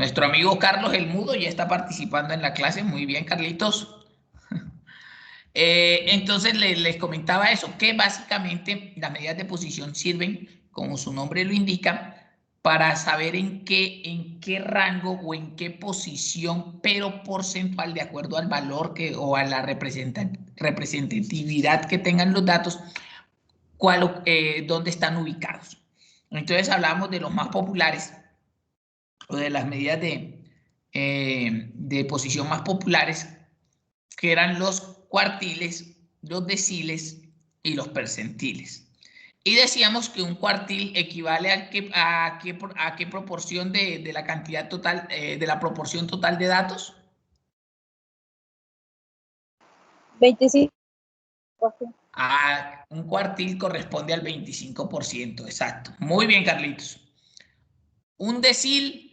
Nuestro amigo Carlos el Mudo ya está participando en la clase. Muy bien, Carlitos. Entonces les comentaba eso, que básicamente las medidas de posición sirven, como su nombre lo indica, para saber en qué rango o en qué posición, pero porcentual, de acuerdo al valor o a la representatividad que tengan los datos, dónde están ubicados. Entonces hablamos de los más populares o de las medidas de posición más populares, que eran los cuartiles, los deciles y los percentiles. Y decíamos que un cuartil equivale a qué proporción de la cantidad total, de la proporción total de datos. 25%. Un cuartil corresponde al 25%, exacto. Muy bien, Carlitos. Un decil.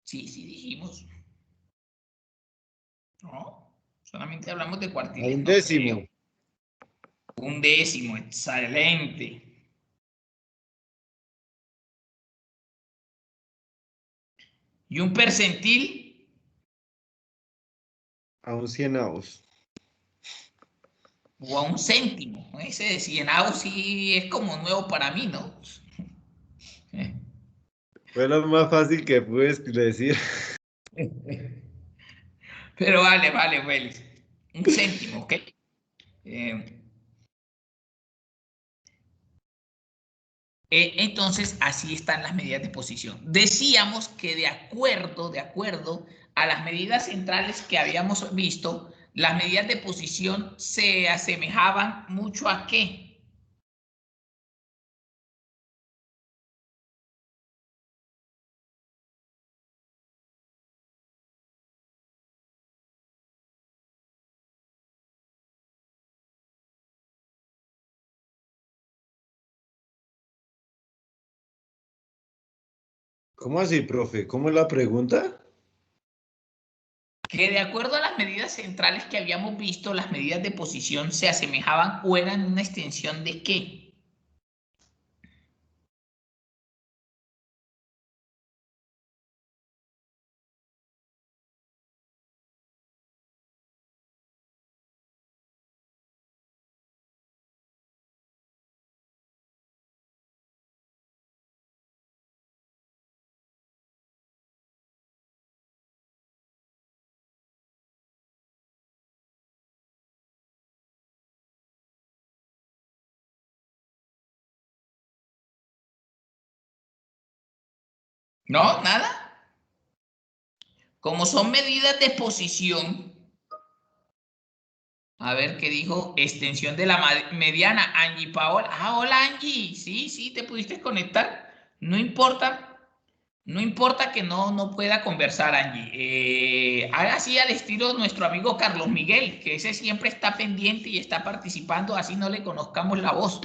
Sí, sí dijimos. No, solamente hablamos de cuartiles. Un no décimo. creo. Un décimo, excelente. ¿Y un percentil? A un cienavos. O a un céntimo. Ese de cienavo sí es como nuevo para mí, ¿no? Fue lo más fácil que pude decir. Pero vale, Félix. Un céntimo, ¿ok? Entonces, así están las medidas de posición. Decíamos que de acuerdo a las medidas centrales que habíamos visto, las medidas de posición se asemejaban mucho a ¿qué? ¿Cómo así, profe? ¿Cómo es la pregunta? Que de acuerdo a las medidas centrales que habíamos visto, las medidas de posición se asemejaban o eran una extensión de ¿qué? ¿No? ¿Nada? Como son medidas de posición, a ver qué dijo, extensión de la mediana, Angie Paola. Ah, hola Angie, sí, sí, te pudiste conectar. No importa, no importa que no pueda conversar, Angie. Haga así al estilo de nuestro amigo Carlos Miguel, que ese siempre está pendiente y está participando, así no le conozcamos la voz.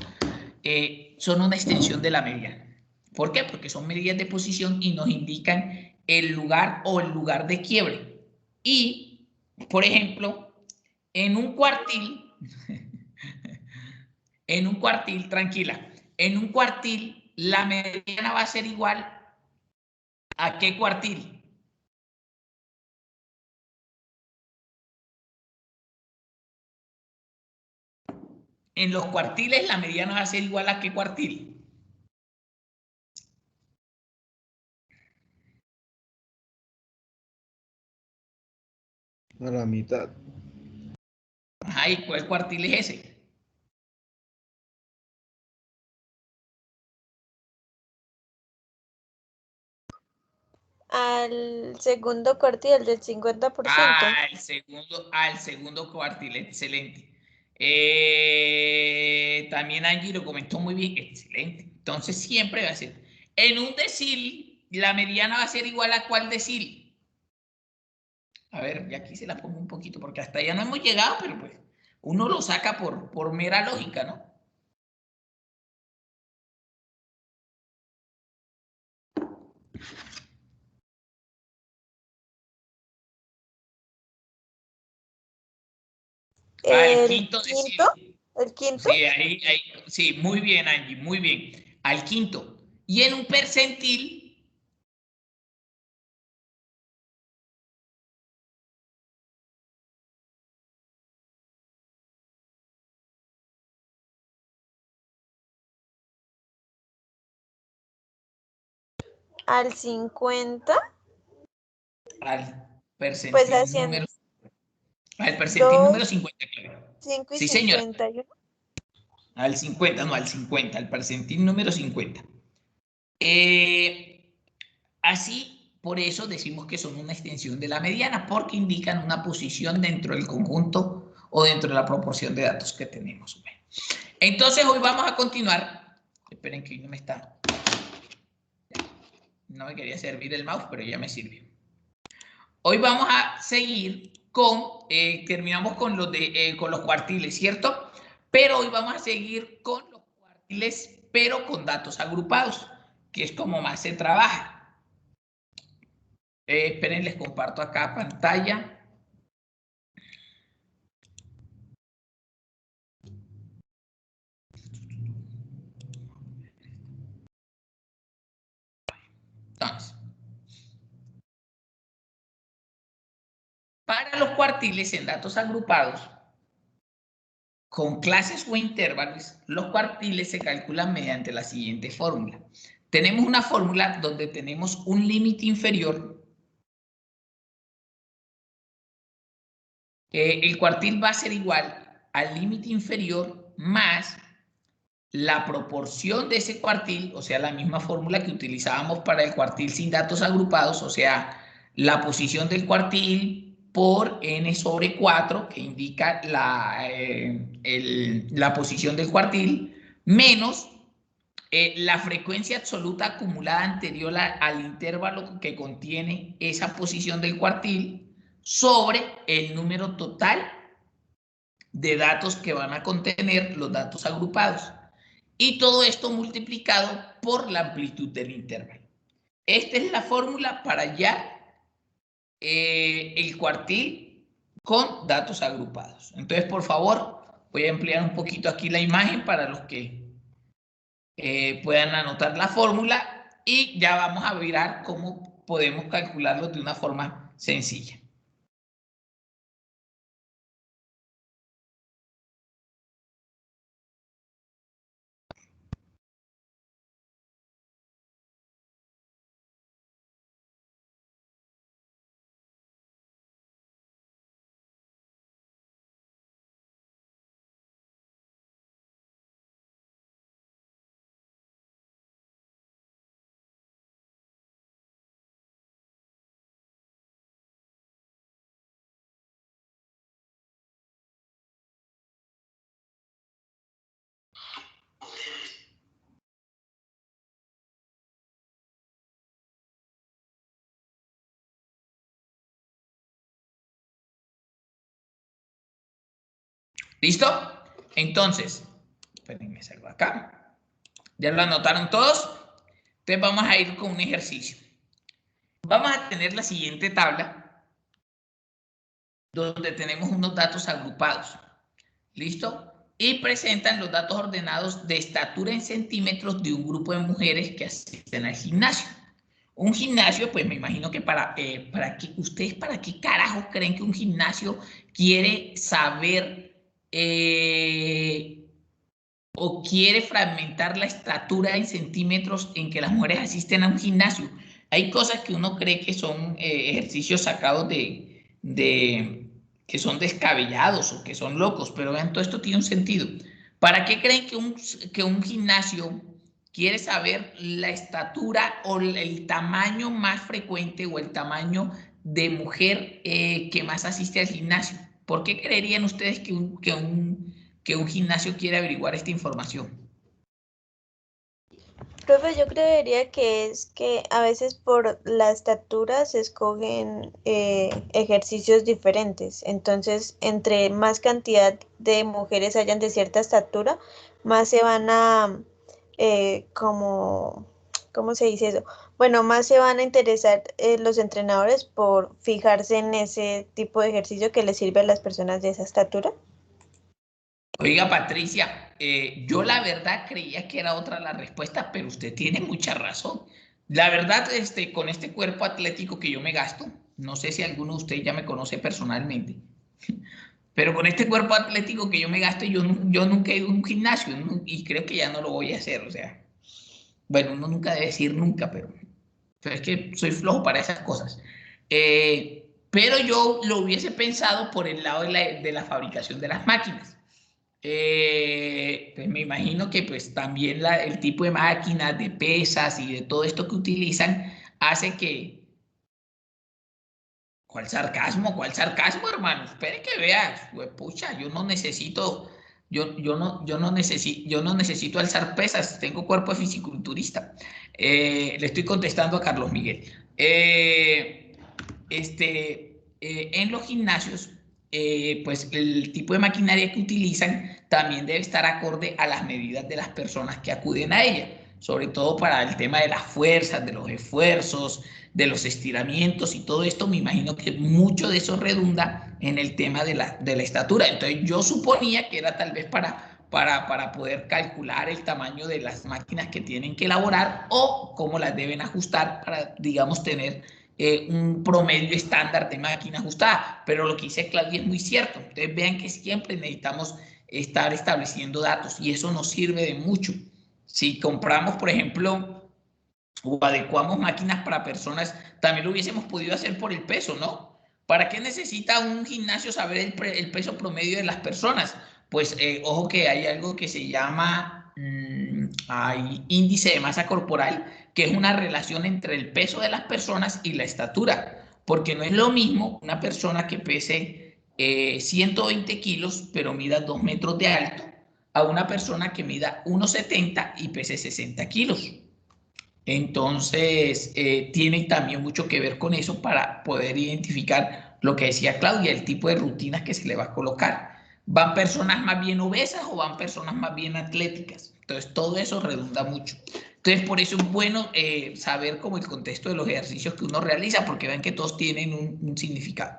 Son una extensión de la mediana. ¿Por qué? Porque son medidas de posición y nos indican el lugar o el lugar de quiebre. Y, por ejemplo, en un cuartil, tranquila, en un cuartil la mediana va a ser igual a ¿qué cuartil? En los cuartiles la mediana va a ser igual a ¿qué cuartil? A la mitad. Ay, ¿cuál cuartil es ese? Al segundo cuartil del 50%. Al segundo cuartil, excelente. También Angie lo comentó muy bien, excelente. Entonces siempre va a ser, en un decil, la mediana va a ser igual a ¿cuál decil? A ver, y aquí se la pongo un poquito, porque hasta allá no hemos llegado, pero pues uno lo saca por mera lógica, ¿no? Al El quinto quinto, decile. el quinto, Sí, sí, muy bien, Angie, muy bien. Al quinto. Y en un percentil, al 50, al pues percentil hacían número, al percentil 2, número 50, claro. 5 y Sí, señora. 51. Al 50, no, al 50, al percentil número 50. Eh, Así, por eso decimos que son una extensión de la mediana, porque indican una posición dentro del conjunto o dentro de la proporción de datos que tenemos. Bueno, entonces, hoy vamos a continuar. Esperen que no me está. No me quería servir el mouse, pero ya me sirvió. Hoy vamos a seguir con, terminamos con con los cuartiles, ¿cierto? Pero hoy vamos a seguir con los cuartiles, pero con datos agrupados, que es como más se trabaja. Esperen, les comparto acá pantalla. Entonces, para los cuartiles en datos agrupados, con clases o intervalos, los cuartiles se calculan mediante la siguiente fórmula. Tenemos una fórmula donde tenemos un límite inferior. El cuartil va a ser igual al límite inferior más la proporción de ese cuartil, o sea, la misma fórmula que utilizábamos para el cuartil sin datos agrupados, o sea, la posición del cuartil por n sobre 4, que indica la posición del cuartil, menos la frecuencia absoluta acumulada anterior al intervalo que contiene esa posición del cuartil sobre el número total de datos que van a contener los datos agrupados. Y todo esto multiplicado por la amplitud del intervalo. Esta es la fórmula para hallar el cuartil con datos agrupados. Entonces, por favor, voy a ampliar un poquito aquí la imagen para los que puedan anotar la fórmula y ya vamos a mirar cómo podemos calcularlo de una forma sencilla. ¿Listo? Entonces, espérenme, salgo acá. ¿Ya lo anotaron todos? Entonces vamos a ir con un ejercicio. Vamos a tener la siguiente tabla donde tenemos unos datos agrupados. ¿Listo? Y presentan los datos ordenados de estatura en centímetros de un grupo de mujeres que asisten al gimnasio. Un gimnasio, pues me imagino que ¿ustedes para qué carajos creen que un gimnasio quiere saber o quiere fragmentar la estatura en centímetros en que las mujeres asisten a un gimnasio? Hay cosas que uno cree que son ejercicios sacados que son descabellados o que son locos, pero vean, todo esto tiene un sentido. ¿Para qué creen que un gimnasio quiere saber la estatura o el tamaño más frecuente o el tamaño de mujer que más asiste al gimnasio? ¿Por qué creerían ustedes que un gimnasio quiere averiguar esta información? Profe, yo creería que es que a veces por la estatura se escogen ejercicios diferentes. Entonces, entre más cantidad de mujeres hayan de cierta estatura, más se van a, ¿cómo se dice eso? Bueno, más se van a interesar los entrenadores por fijarse en ese tipo de ejercicio que les sirve a las personas de esa estatura. Oiga, Patricia, yo la verdad creía que era otra la respuesta, pero usted tiene mucha razón. La verdad, con este cuerpo atlético que yo me gasto, no sé si alguno de ustedes ya me conoce personalmente, pero con este cuerpo atlético que yo me gasto, yo nunca he ido a un gimnasio y creo que ya no lo voy a hacer. O sea, bueno, uno nunca debe decir nunca, pero es que soy flojo para esas cosas. Pero yo lo hubiese pensado por el lado de la fabricación de las máquinas. Pues me imagino que pues también el tipo de máquinas, de pesas y de todo esto que utilizan hace que... ¿Cuál sarcasmo, hermano? Espere que veas, pucha, yo no necesito, yo no necesito alzar pesas, tengo cuerpo de fisiculturista. Le estoy contestando a Carlos Miguel. En los gimnasios, pues el tipo de maquinaria que utilizan también debe estar acorde a las medidas de las personas que acuden a ella, sobre todo para el tema de las fuerzas, de los esfuerzos, de los estiramientos y todo esto. Me imagino que mucho de eso redunda en el tema de la estatura. Entonces yo suponía que era tal vez para poder calcular el tamaño de las máquinas que tienen que elaborar o cómo las deben ajustar para, digamos, tener un promedio estándar de máquina ajustada. Pero lo que dice Claudia es muy cierto. Entonces vean que siempre necesitamos estar estableciendo datos y eso nos sirve de mucho. Si compramos, por ejemplo, o adecuamos máquinas para personas, también lo hubiésemos podido hacer por el peso, ¿no? ¿Para qué necesita un gimnasio saber el peso promedio de las personas? Pues ojo que hay algo que se llama hay índice de masa corporal, que es una relación entre el peso de las personas y la estatura, porque no es lo mismo una persona que pese 120 kilos, pero mida 2 metros de alto, a una persona que mida 1,70 y pese 60 kilos. Entonces, tiene también mucho que ver con eso para poder identificar lo que decía Claudia, el tipo de rutinas que se le va a colocar. ¿Van personas más bien obesas o van personas más bien atléticas? Entonces, todo eso redunda mucho. Entonces, por eso es bueno saber como el contexto de los ejercicios que uno realiza, porque ven que todos tienen un significado.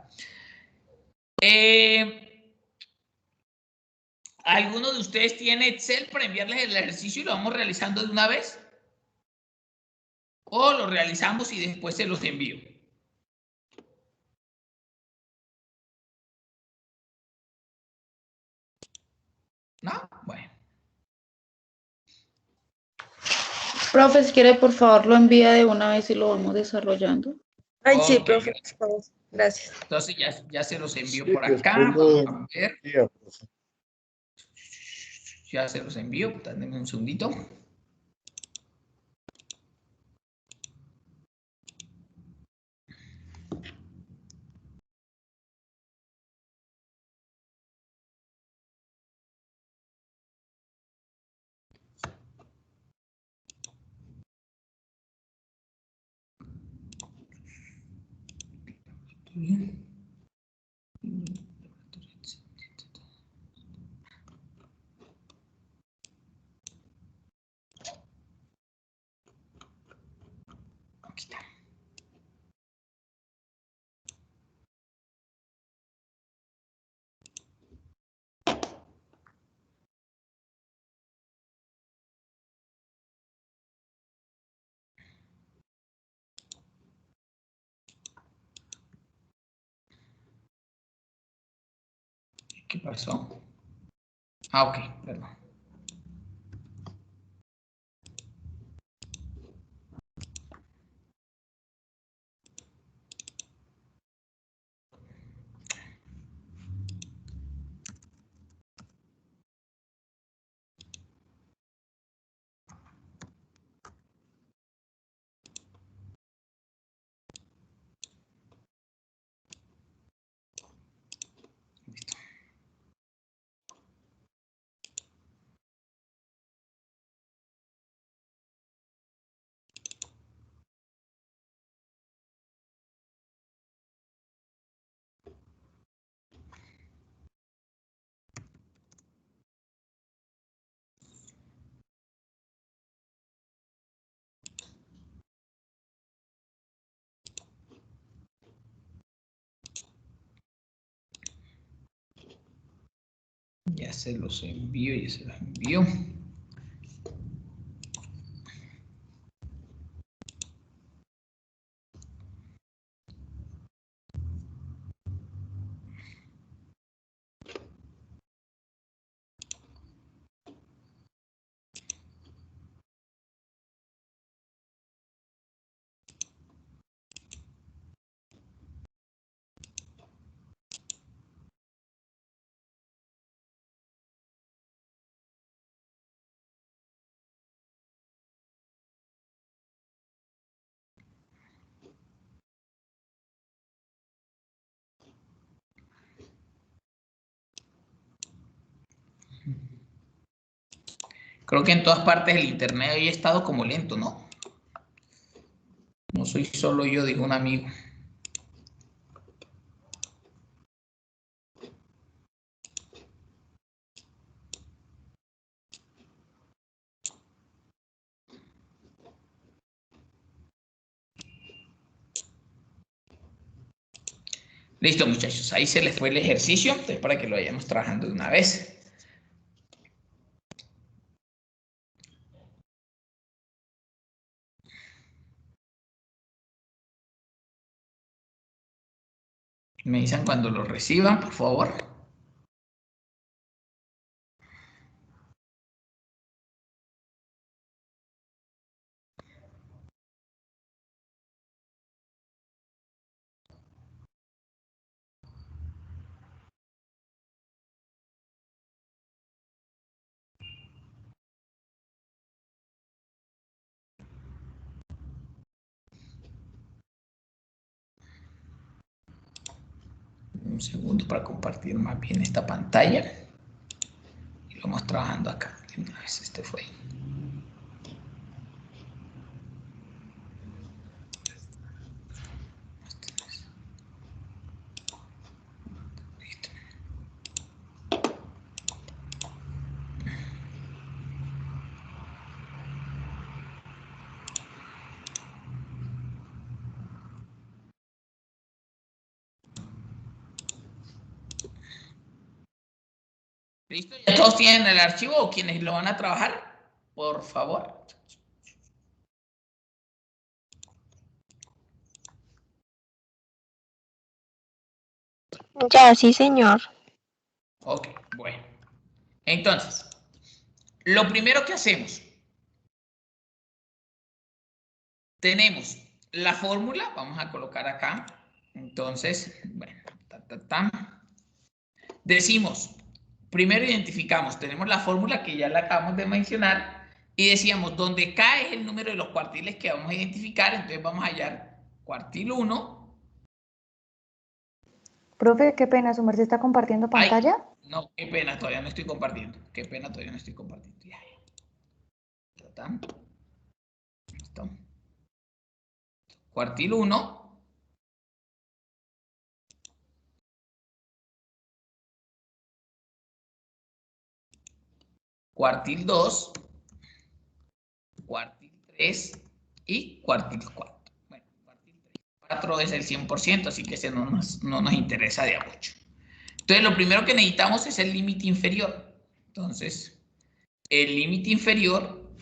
¿Alguno de ustedes tiene Excel para enviarles el ejercicio y lo vamos realizando de una vez? ¿O lo realizamos y después se los envío? ¿No? Bueno. Profe, si quiere, por favor, lo envía de una vez y lo vamos desarrollando. Ay, sí, Ok, profe, gracias. por favor. Gracias. Entonces ya se los envío Sí, por acá. después lo Vamos a ver. envía, profe. Ya se los envío. Denme un segundito. Aquí está. ¿Qué pasó? Ah, ok, perdón. Listo. Ya se los envío, ya se los envío. Creo que en todas partes el internet hoy ha estado como lento, ¿no? No soy solo yo, dijo un amigo. Listo, muchachos. Ahí se les fue el ejercicio. Entonces, para que lo vayamos trabajando de una vez. Me dicen cuando lo reciban, por favor. Un segundo para compartir más bien esta pantalla. Y lo vamos trabajando acá. Una vez este fue. Listo. ¿Listo? ¿Ya todos tienen el archivo o quienes lo van a trabajar? Por favor. Ya, sí, señor. Ok, bueno. Entonces, lo primero que hacemos, tenemos la fórmula, vamos a colocar acá. Entonces, bueno, decimos, primero identificamos, tenemos la fórmula que ya la acabamos de mencionar y decíamos, donde K es el número de los cuartiles que vamos a identificar, entonces vamos a hallar cuartil 1. Profe, qué pena, ¿su merced está compartiendo Ay, pantalla? no, qué pena, todavía no estoy compartiendo. Qué pena, todavía no estoy compartiendo. Ya, ya. Listo. Cuartil 1. Cuartil 2. Cuartil 3 y cuartil 4. Bueno, cuartil 3. 4 es el 100%, así que ese no nos interesa de a mucho. Entonces, lo primero que necesitamos es el límite inferior. Entonces, el límite inferior,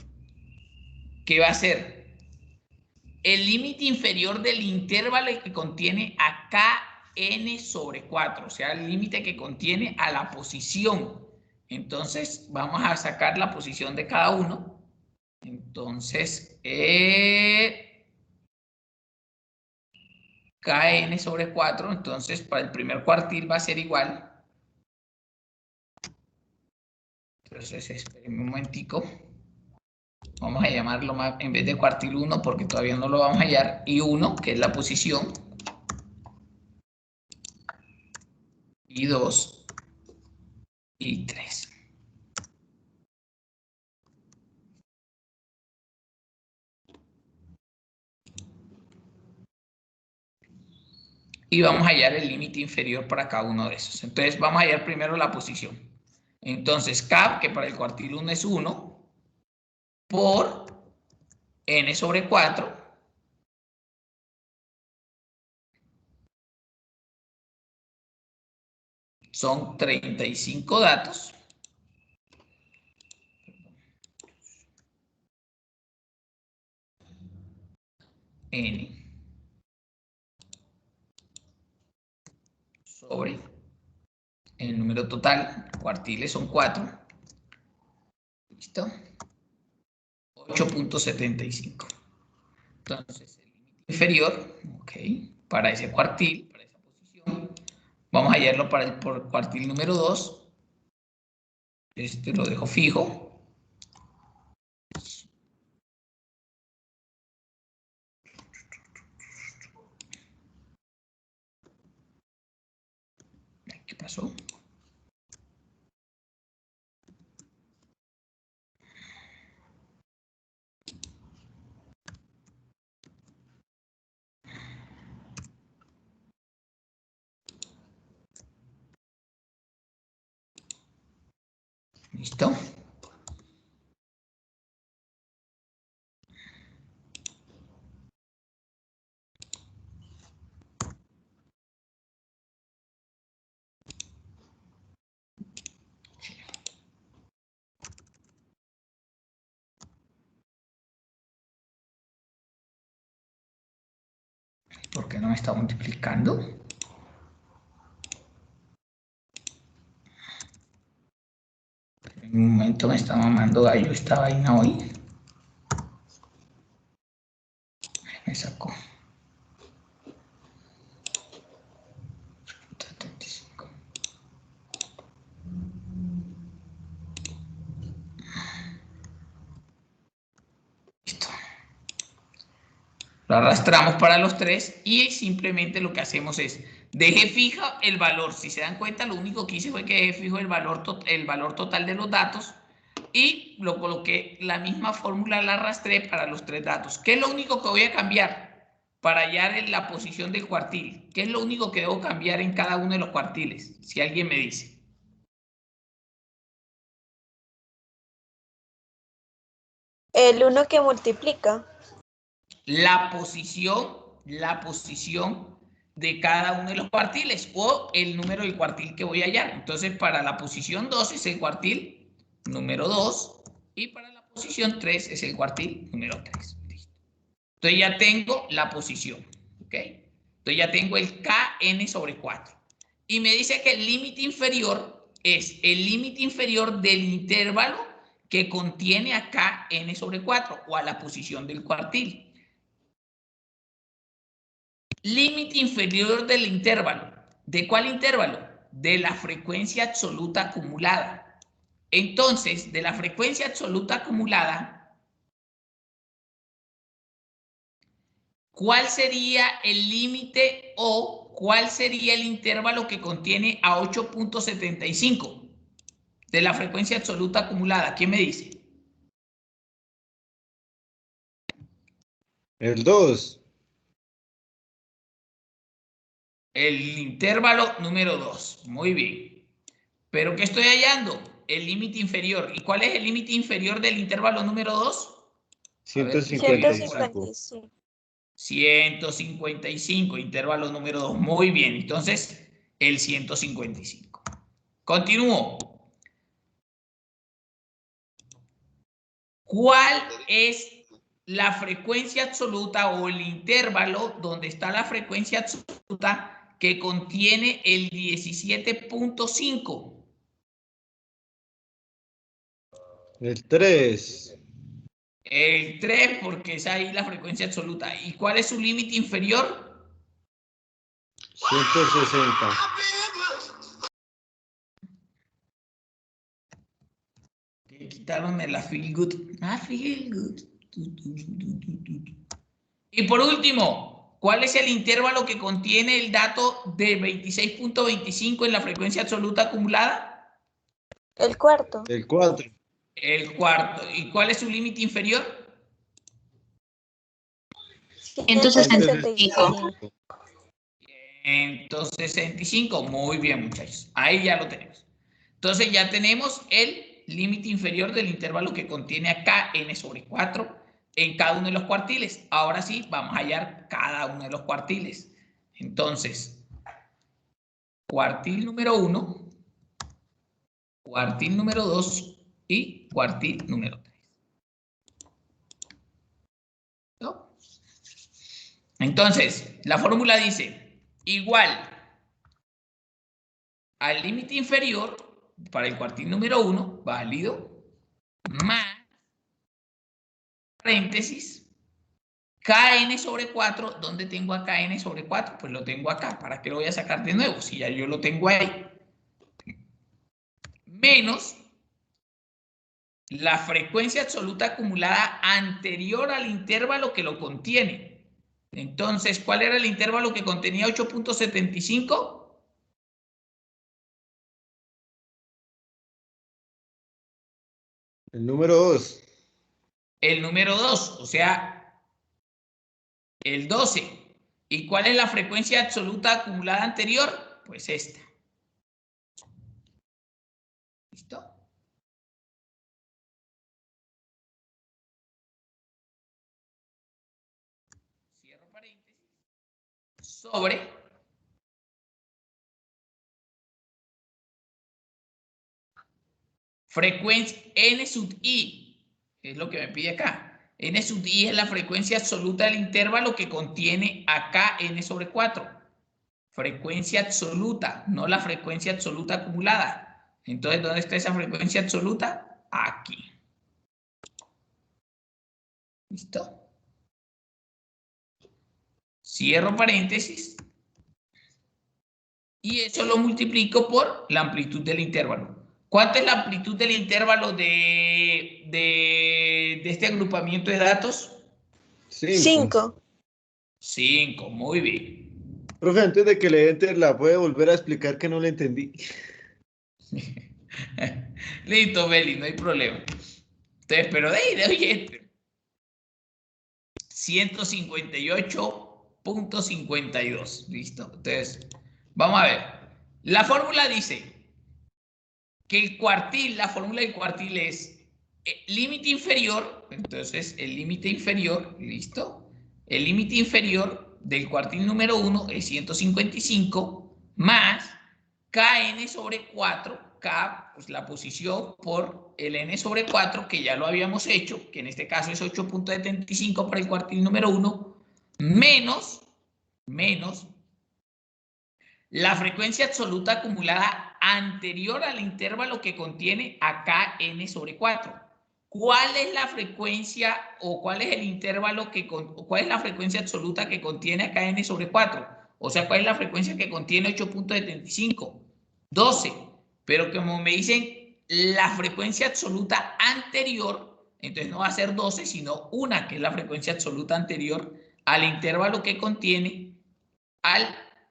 ¿qué va a ser? El límite inferior del intervalo que contiene a kn sobre 4, o sea, el límite que contiene a la posición. Entonces, vamos a sacar la posición de cada uno. Entonces, kn sobre 4, entonces para el primer cuartil va a ser igual. Entonces, espérenme un momentico. Vamos a llamarlo más, en vez de cuartil 1, porque todavía no lo vamos a hallar, y 1, que es la posición, y 2, y 3. Y vamos a hallar el límite inferior para cada uno de esos. Entonces, vamos a hallar primero la posición. Entonces, K, que para el cuartil 1 es 1, por n sobre 4, son 35 datos. n sobre el número total, cuartiles son 4. ¿Listo? 8.75. Entonces, el límite inferior, ok, para ese cuartil, para esa posición, vamos a hallarlo para el por cuartil número 2. Este lo dejo fijo. ¿Qué pasó? ¿Listo? ¿Por qué no me está multiplicando? En un momento me está mamando gallo esta vaina hoy. Me sacó. 75. Listo. Lo arrastramos para los 3 y simplemente lo que hacemos es dejé fija el valor. Si se dan cuenta, lo único que hice fue que dejé fijo el valor total de los datos y lo coloqué, la misma fórmula la arrastré para los 3 datos. ¿Qué es lo único que voy a cambiar para hallar la posición del cuartil? ¿Qué es lo único que debo cambiar en cada uno de los cuartiles? Si alguien me dice. El 1 que multiplica. La posición de cada uno de los cuartiles o el número del cuartil que voy a hallar. Entonces, para la posición 2 es el cuartil número 2 y para la posición 3 es el cuartil número 3. Entonces ya tengo la posición, ¿ok? Entonces ya tengo el kn sobre 4. Y me dice que el límite inferior es el límite inferior del intervalo que contiene a kn sobre 4 o a la posición del cuartil. Límite inferior del intervalo. ¿De cuál intervalo? De la frecuencia absoluta acumulada. Entonces, de la frecuencia absoluta acumulada, ¿cuál sería el límite o cuál sería el intervalo que contiene a 8.75 de la frecuencia absoluta acumulada? ¿Quién me dice? El 2. El intervalo número 2. Muy bien. ¿Pero qué estoy hallando? El límite inferior. ¿Y cuál es el límite inferior del intervalo número 2? A ver, ¿quién me dice por ahí? 155. 155, intervalo número 2. Muy bien, entonces el 155. Continúo. ¿Cuál es la frecuencia absoluta o el intervalo donde está la frecuencia absoluta que contiene el 17.5? El 3. El 3, porque es ahí la frecuencia absoluta. ¿Y cuál es su límite inferior? 160. Quitaron la feel good. Feel good. Y por último, ¿cuál es el intervalo que contiene el dato de 26.25 en la frecuencia absoluta acumulada? El cuarto. El 4. El cuarto. ¿Y cuál es su límite inferior? 165. 165. Muy bien, muchachos. Ahí ya lo tenemos. Entonces ya tenemos el límite inferior del intervalo que contiene acá n sobre 4 en cada uno de los cuartiles. Ahora sí, vamos a hallar cada uno de los cuartiles. Entonces, cuartil número 1, cuartil número 2 y cuartil número 3. ¿No? Entonces, la fórmula dice igual al límite inferior para el cuartil número 1, válido, más paréntesis, kn sobre 4. ¿Dónde tengo a kn sobre 4? Pues lo tengo acá. ¿Para qué lo voy a sacar de nuevo? Si ya yo lo tengo ahí. Menos la frecuencia absoluta acumulada anterior al intervalo que lo contiene. Entonces, ¿cuál era el intervalo que contenía 8.75? El número 2. El número 2, o sea, el 12. ¿Y cuál es la frecuencia absoluta acumulada anterior? Pues esta. ¿Listo? Cierro paréntesis. Sobre frecuencia n sub i, es lo que me pide acá. N sub i es la frecuencia absoluta del intervalo que contiene acá n sobre 4. Frecuencia absoluta, no la frecuencia absoluta acumulada. Entonces, ¿dónde está esa frecuencia absoluta? Aquí. ¿Listo? Cierro paréntesis. Y eso lo multiplico por la amplitud del intervalo. ¿Cuánto es la amplitud del intervalo de este agrupamiento de datos? 5. 5, muy bien. Profe, antes de que le enter, ¿la puede volver a explicar que no le entendí? Listo, Beli, no hay problema. Entonces, pero de ahí, oye, 158.52. Listo. Entonces, vamos a ver. La fórmula dice que el cuartil, la fórmula del cuartil es límite inferior, entonces el límite inferior, listo, el límite inferior del cuartil número 1 es 155 más kn sobre 4, k, pues la posición por el n sobre 4, que ya lo habíamos hecho, que en este caso es 8.75 para el cuartil número 1, menos la frecuencia absoluta acumulada anterior al intervalo que contiene acá n sobre 4. ¿Cuál es la frecuencia o cuál es el intervalo o cuál es la frecuencia absoluta que contiene acá n sobre 4? O sea, ¿cuál es la frecuencia que contiene 8.75? 12. Pero como me dicen la frecuencia absoluta anterior, entonces no va a ser 12, sino una, que es la frecuencia absoluta anterior al intervalo que contiene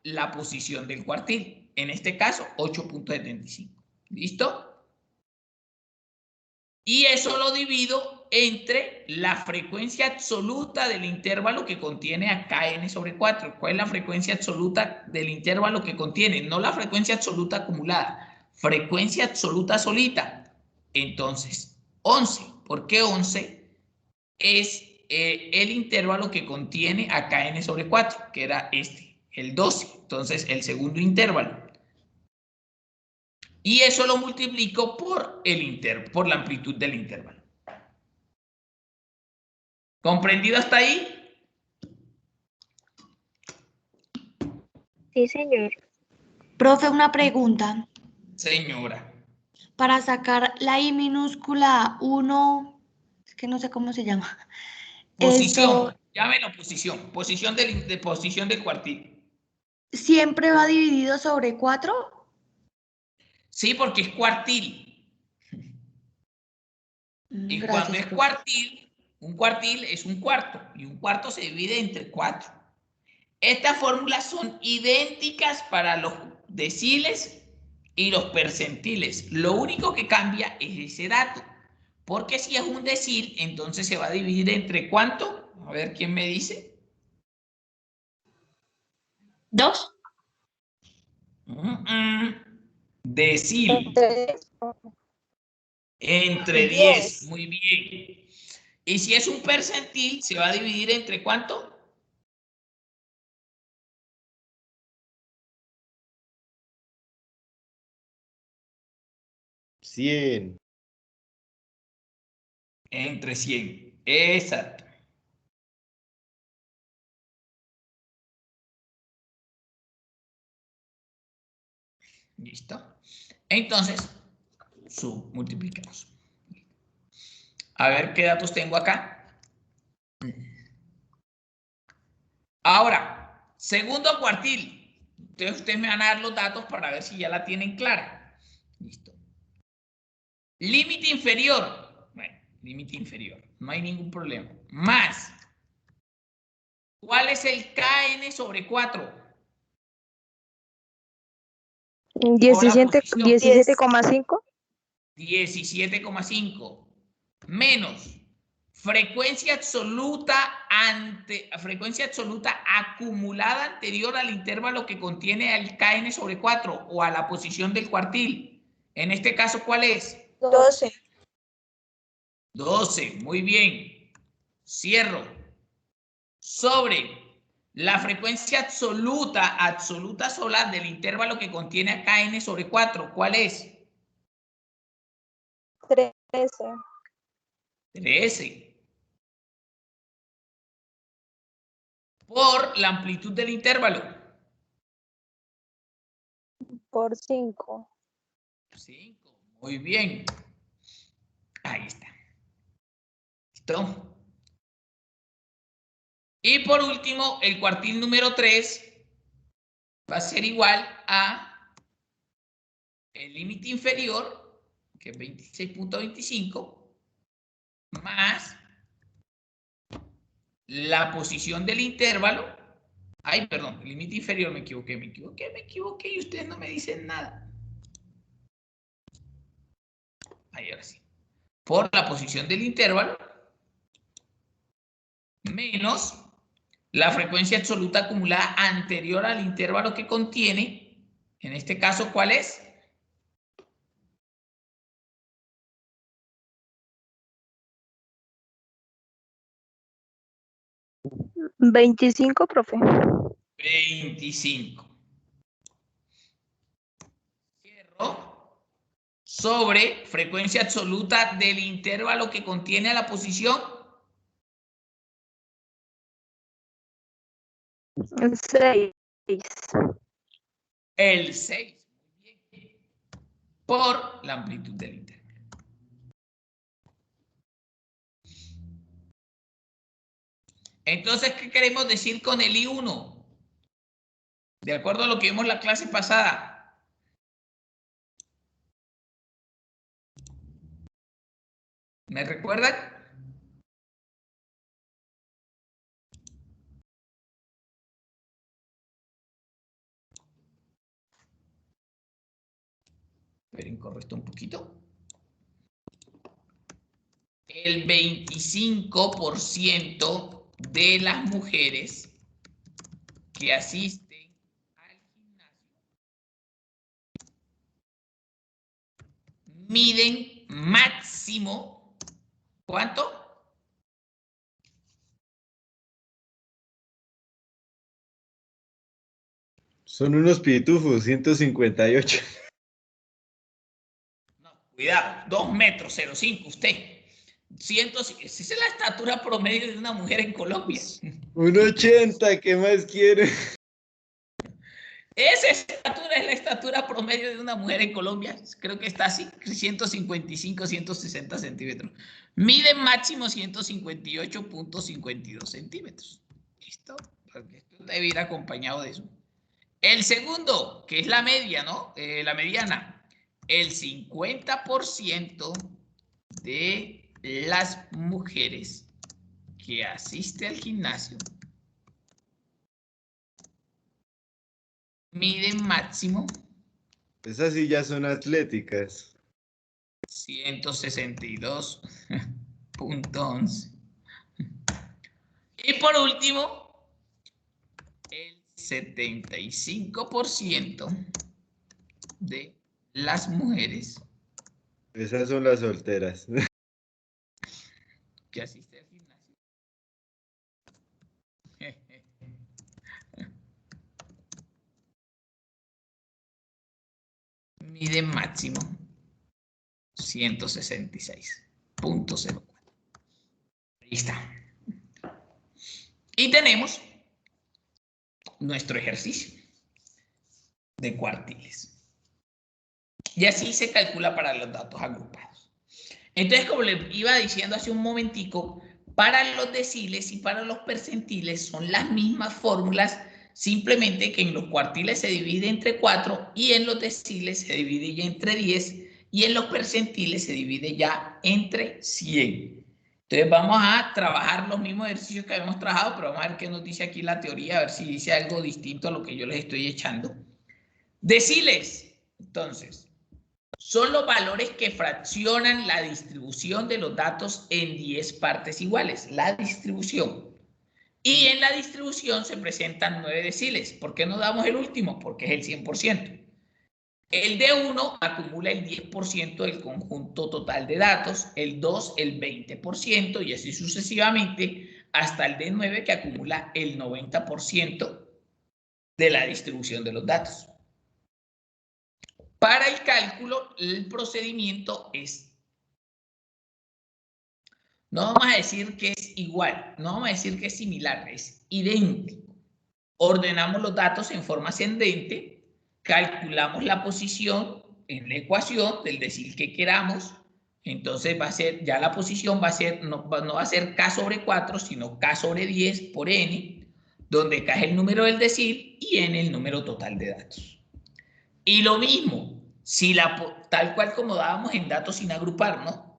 la posición del cuartil. En este caso, 8.75. ¿Listo? Y eso lo divido entre la frecuencia absoluta del intervalo que contiene acá n sobre 4. ¿Cuál es la frecuencia absoluta del intervalo que contiene? No la frecuencia absoluta acumulada, frecuencia absoluta solita. Entonces, 11. ¿Por qué 11? Es el intervalo que contiene acá n sobre 4, que era este, el 12. Entonces, el segundo intervalo. Y eso lo multiplico por por la amplitud del intervalo. ¿Comprendido hasta ahí? Sí, señor. Profe, una pregunta. Señora. Para sacar la I minúscula 1, es que no sé cómo se llama. Posición. Esto Llámelo posición. Posición posición del cuartil. siempre va dividido sobre 4. Sí, porque es cuartil. Y cuando Gracias, es profe. cuartil, un cuartil es un cuarto. Y un cuarto se divide entre 4. Estas fórmulas son idénticas para los deciles y los percentiles. Lo único que cambia es ese dato. Porque si es un decil, entonces se va a dividir entre ¿cuánto? A ver, ¿quién me dice? 2. Decil. Entonces, Entre 10. 10. Muy bien. Y si es un percentil, se va a dividir entre ¿cuánto? 100. Entre 100. Exacto. ¿Listo? Entonces, multiplicamos. A ver qué datos tengo acá. Ahora, segundo cuartil. Entonces, ustedes me van a dar los datos para ver si ya la tienen clara. Listo. Límite inferior. Bueno, límite inferior. No hay ningún problema. Más. ¿Cuál es el KN sobre 4? 17,5. 17,5 menos frecuencia absoluta acumulada anterior al intervalo que contiene el KN sobre 4 o a la posición del cuartil. En este caso, ¿cuál es? 12. 12, muy bien. Cierro. Sobre la frecuencia absoluta sola del intervalo que contiene a KN sobre 4, ¿cuál es? 13. 13. Por la amplitud del intervalo. Por 5. 5. Muy bien. Ahí está. ¿Listo? Y por último, el cuartil número 3 va a ser igual a el límite inferior, que es 26.25, más la posición del intervalo. Ay, perdón, el límite inferior, me equivoqué y ustedes no me dicen nada. Ahí, ahora sí. Por la posición del intervalo menos la frecuencia absoluta acumulada anterior al intervalo que contiene. En este caso, ¿cuál es? ¿25, profe? 25. Cierro. Sobre frecuencia absoluta del intervalo que contiene a la posición. 6. El 6. Muy bien. Por la amplitud del intervalo. Entonces, ¿qué queremos decir con el I1? De acuerdo a lo que vimos la clase pasada. ¿Me recuerdan? Esperen, correcto un poquito. El 25% de las mujeres que asisten al gimnasio miden máximo, ¿cuánto? Son unos pitufos, 158. No, cuidado, 2 metros 05 usted. Esa es la estatura promedio de una mujer en Colombia. 1,80, ¿qué más quiere? Esa estatura es la estatura promedio de una mujer en Colombia. Creo que está así, 155, 160 centímetros. Mide máximo 158.52 centímetros. ¿Listo? Porque esto debe ir acompañado de eso. El segundo, que es la media, ¿no? La mediana. El 50% de las mujeres que asiste al gimnasio miden máximo Esas sí ya son atléticas. 162.11. Y por último, el 75% de las mujeres Esas son las solteras. que asisten al gimnasio miden máximo 166.04. Ahí está. Y tenemos nuestro ejercicio de cuartiles. Y así se calcula para los datos agrupados. Entonces, como les iba diciendo hace un momentico, para los deciles y para los percentiles son las mismas fórmulas, simplemente que en los cuartiles se divide entre 4 y en los deciles se divide ya entre 10 y en los percentiles se divide ya entre 100. Entonces vamos a trabajar los mismos ejercicios que habíamos trabajado, pero vamos a ver qué nos dice aquí la teoría, a ver si dice algo distinto a lo que yo les estoy echando. Deciles, entonces, son los valores que fraccionan la distribución de los datos en 10 partes iguales, la distribución. Y en la distribución se presentan 9 deciles. ¿Por qué no damos el último? Porque es el 100%. El D1 acumula el 10% del conjunto total de datos, el 2 el 20% y así sucesivamente hasta el D9 que acumula el 90% de la distribución de los datos. Para el cálculo, el procedimiento es, no vamos a decir que es igual, no vamos a decir que es similar, es idéntico. Ordenamos los datos en forma ascendente, calculamos la posición en la ecuación del decil que queramos, entonces va a ser, ya la posición va a ser, no va a ser K sobre 4, sino K sobre 10 por N, donde K es el número del decil y N el número total de datos. Y lo mismo, si tal cual como dábamos en datos sin agrupar, ¿no?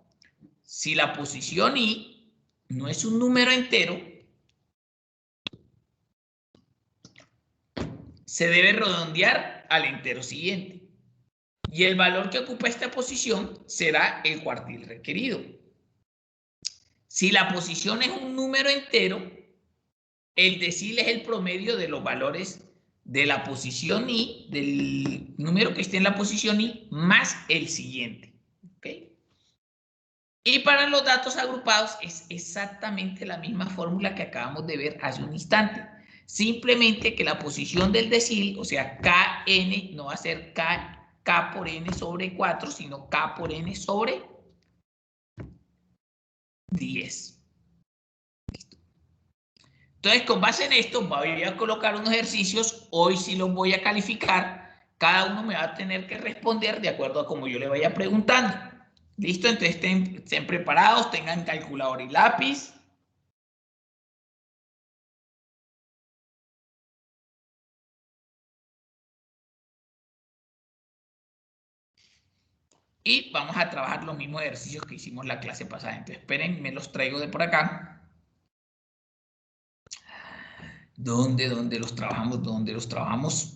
Si la posición I no es un número entero, se debe redondear al entero siguiente. Y el valor que ocupa esta posición será el cuartil requerido. Si la posición es un número entero, el decil es el promedio de los valores de la posición I, del número que esté en la posición I, más el siguiente. ¿Okay? Y para los datos agrupados es exactamente la misma fórmula que acabamos de ver hace un instante. Simplemente que la posición del decil, o sea, Kn, no va a ser K por N sobre 4, sino K por N sobre 10. Entonces, con base en esto, voy a colocar unos ejercicios. Hoy sí los voy a calificar. Cada uno me va a tener que responder de acuerdo a como yo le vaya preguntando. ¿Listo? Entonces, estén preparados, tengan calculadora y lápiz. Y vamos a trabajar los mismos ejercicios que hicimos la clase pasada. Entonces, esperen, me los traigo de por acá. ¿Dónde los trabajamos? ¿Dónde los trabajamos?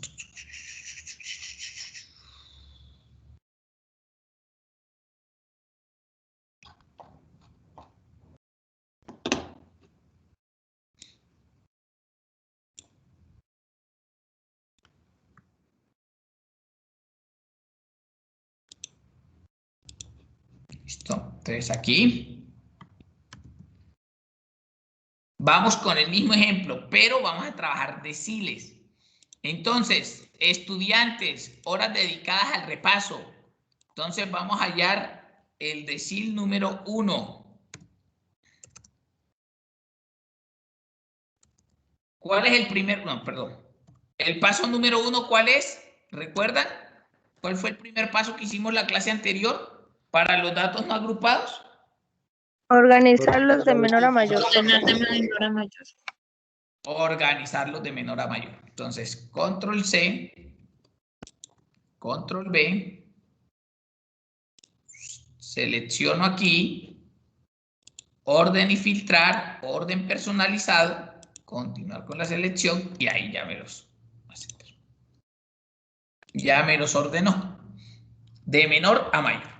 Listo. Entonces, aquí vamos con el mismo ejemplo, pero vamos a trabajar deciles. Entonces, estudiantes, horas dedicadas al repaso. Entonces, vamos a hallar el decil número 1. ¿Cuál es el primer? No, perdón. El paso número 1, ¿cuál es? ¿Recuerdan? ¿Cuál fue el primer paso que hicimos la clase anterior para los datos no agrupados? Organizarlos de menor a mayor. Ordenar de menor a mayor. Organizarlos de menor a mayor. Entonces, control C, control B, selecciono aquí, orden y filtrar, orden personalizado, continuar con la selección y ahí ya me los ordenó de menor a mayor.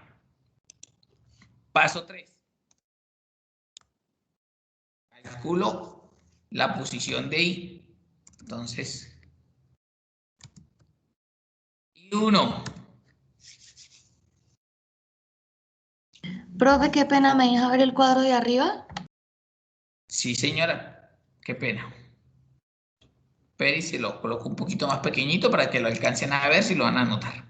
Paso 3. Calculo la posición de I. Entonces, I1. Profe, qué pena, ¿me deja ver el cuadro de arriba? Sí, señora. Qué pena. Pero y se lo coloco un poquito más pequeñito para que lo alcancen a ver si lo van a notar.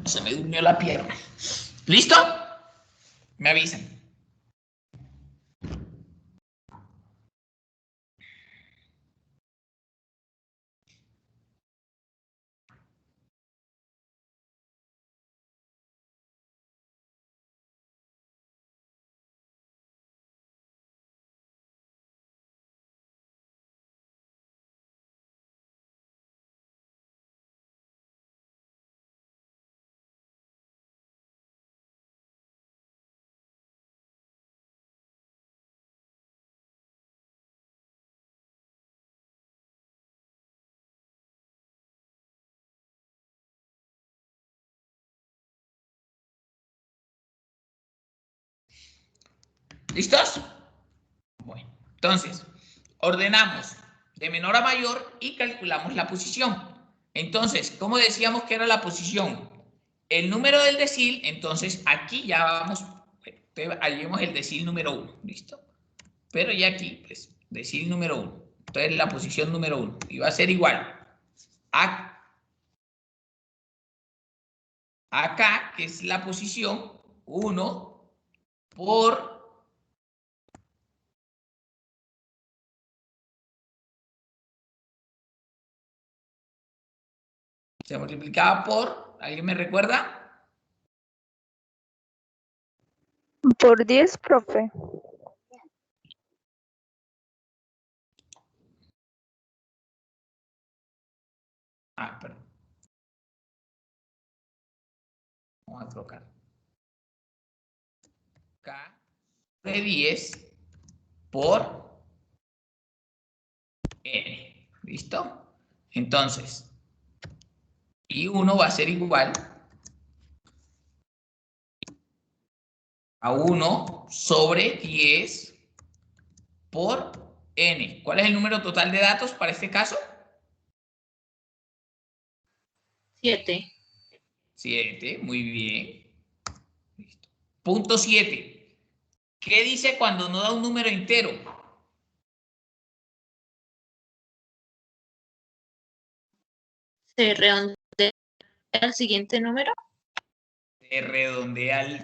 Se me durmió la pierna. ¿Listo? Me avisan. ¿Listos? Bueno, entonces, ordenamos de menor a mayor y calculamos la posición. Entonces, ¿cómo decíamos que era la posición? El número del decil, entonces aquí ya vamos, hallemos el decil número 1, ¿listo? Pero ya aquí, pues, decil número 1. Entonces, la posición número 1. Y va a ser igual a acá, que es la posición 1 por se multiplicaba por, ¿alguien me recuerda? Por 10, profe. Perdón. Vamos a colocar K de 10 por N. ¿Listo? Entonces, y 1 va a ser igual a 1 sobre 10 por N. ¿Cuál es el número total de datos para este caso? 7. 7, muy bien. Listo. Punto 7. ¿Qué dice cuando no da un número entero? Se redondea al siguiente número. Se redondea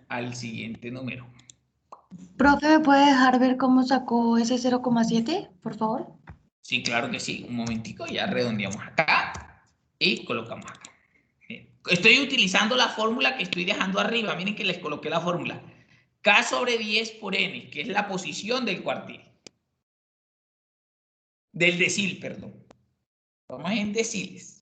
al siguiente número. Profe, ¿me puede dejar ver cómo sacó ese 0,7, por favor? Sí, claro que sí. Un momentico, ya redondeamos acá y colocamos acá. Bien. Estoy utilizando la fórmula que estoy dejando arriba. Miren que les coloqué la fórmula. K sobre 10 por N, que es la posición del cuartil. Del decil, perdón. Vamos en deciles.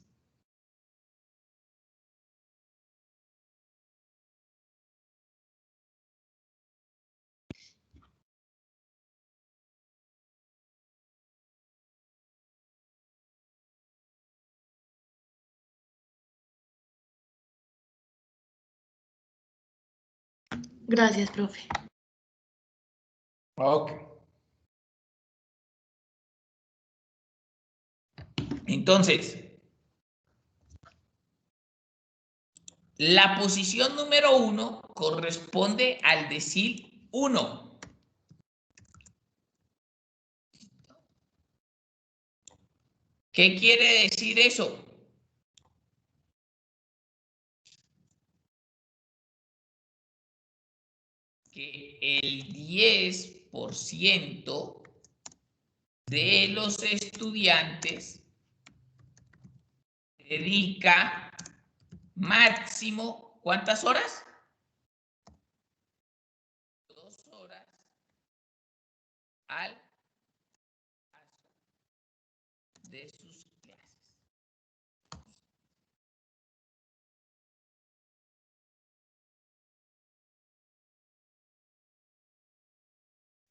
Gracias, profe. Ok. Entonces, la posición número 1 corresponde al decil 1. ¿Qué quiere decir eso? Que el 10% de los estudiantes dedica máximo, ¿cuántas horas? 2 horas al de sus clases.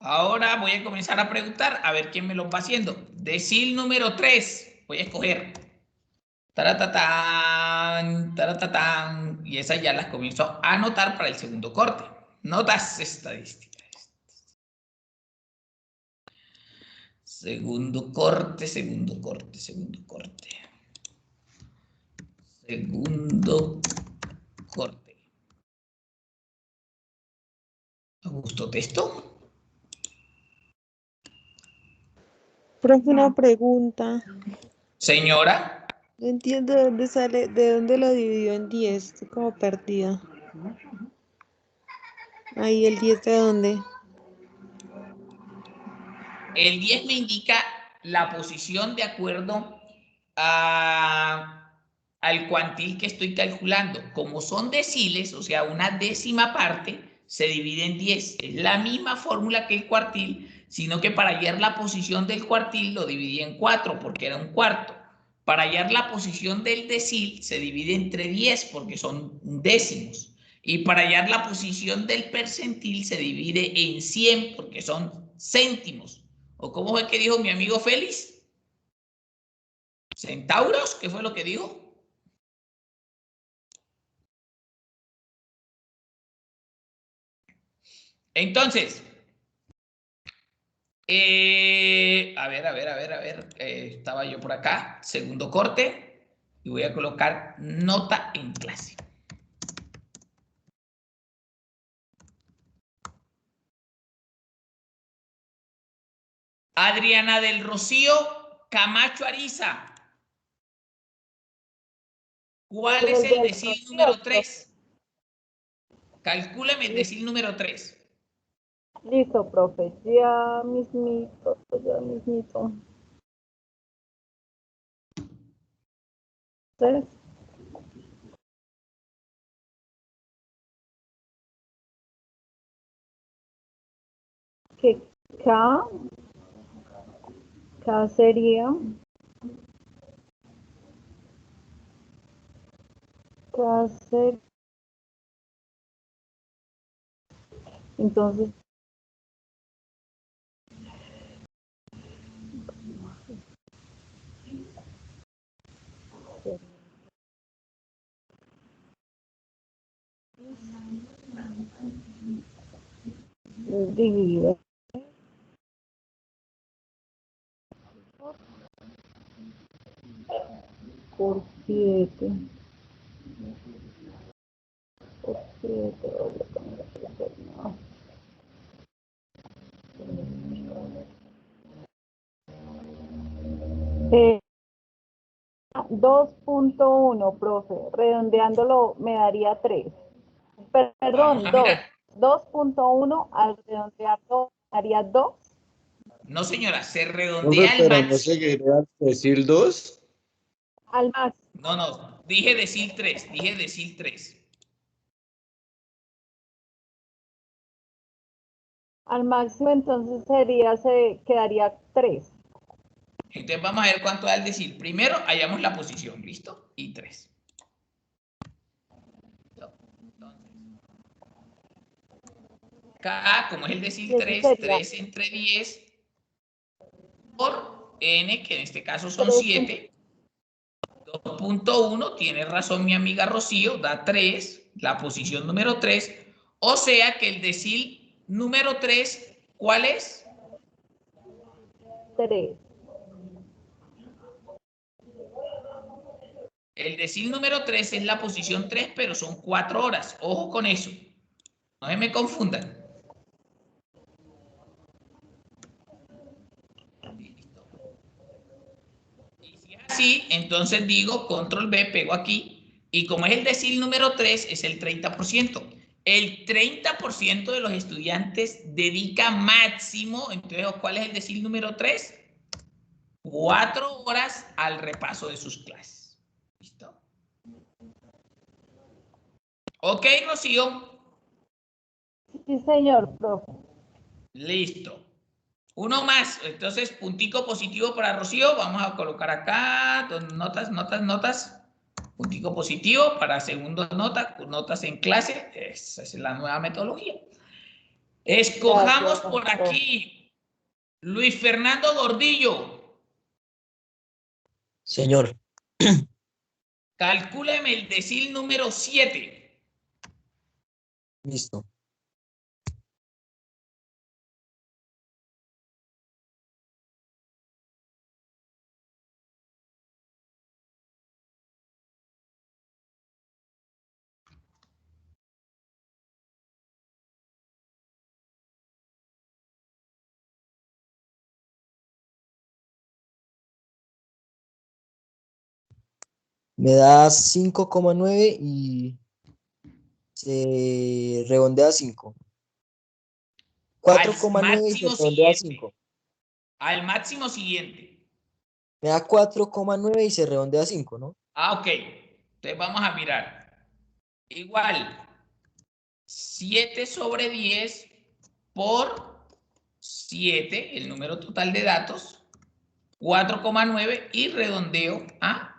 Ahora voy a comenzar a preguntar a ver quién me lo va haciendo. Decil número 3. Voy a escoger. Taratatán, taratatán. Y esas ya las comienzo a anotar para el segundo corte. Notas estadísticas. Segundo corte, segundo corte, segundo corte. Segundo corte. ¿Augusto Texto? Profe, una pregunta. Señora. No entiendo de dónde sale, de dónde lo dividió en 10. Estoy como perdida. Ahí el 10 de dónde. El 10 me indica la posición de acuerdo al cuantil que estoy calculando. Como son deciles, o sea, una décima parte, se divide en 10. Es la misma fórmula que el cuartil, sino que para hallar la posición del cuartil lo dividí en 4 porque era un cuarto. Para hallar la posición del decil se divide entre 10 porque son décimos. Y para hallar la posición del percentil se divide en 100 porque son céntimos. ¿O cómo fue que dijo mi amigo Félix? ¿Centauros? ¿Qué fue lo que dijo? Entonces, estaba yo por acá, segundo corte, y voy a colocar nota en clase. Adriana del Rocío Camacho Ariza. ¿Cuál es el decil número 3? Calcúleme el decil número 3. Listo, profe. Ya mismito, ya mismito. 3. Que K sería entonces dividido por 7. Por 7. No. 2.1, profe. Redondeándolo me daría 3. Vamos Perdón, a mirar. 2. 2.1 al redondearlo daría 2. No, señora, se Profe, redondea al pero no máximo. seguiría al decir 2. Al máximo. No, dije decil 3, dije decil 3. Al máximo entonces se quedaría 3. Entonces vamos a ver cuánto da el decil. Primero hallamos la posición, ¿listo? Y 3. Entonces, K, como es el decil Y eso 3, sería 3 entre 10 por N, que en este caso son 3. 7. 2.1, tiene razón mi amiga Rocío, da 3, la posición número 3. O sea que el decil número 3, ¿cuál es? 3. El decil número 3 es la posición 3, pero son 4 horas. Ojo con eso. No se me confundan. Listo. Y si es así, entonces digo control B, pego aquí. Y como es el decil número 3, es el 30%. El 30% de los estudiantes dedica máximo, entonces, ¿cuál es el decil número 3? 4 horas al repaso de sus clases. ¿Listo? Ok, Rocío. Sí, señor, profe. Listo. Uno más. Entonces, puntico positivo para Rocío. Vamos a colocar acá notas. Puntico positivo para segundo nota, notas en clase. Esa es la nueva metodología. Escojamos Gracias, por profe. aquí Luis Fernando Gordillo. Señor, Calcúleme el decil número 7. listo. Me da 5,9 y se redondea a 5. Al 4,9 y se máximo redondea a siguiente. 5. Al máximo siguiente. Me da 4,9 y se redondea a 5, ¿no? Ok. Entonces vamos a mirar. Igual. 7 sobre 10 por 7, el número total de datos, 4,9 y redondeo a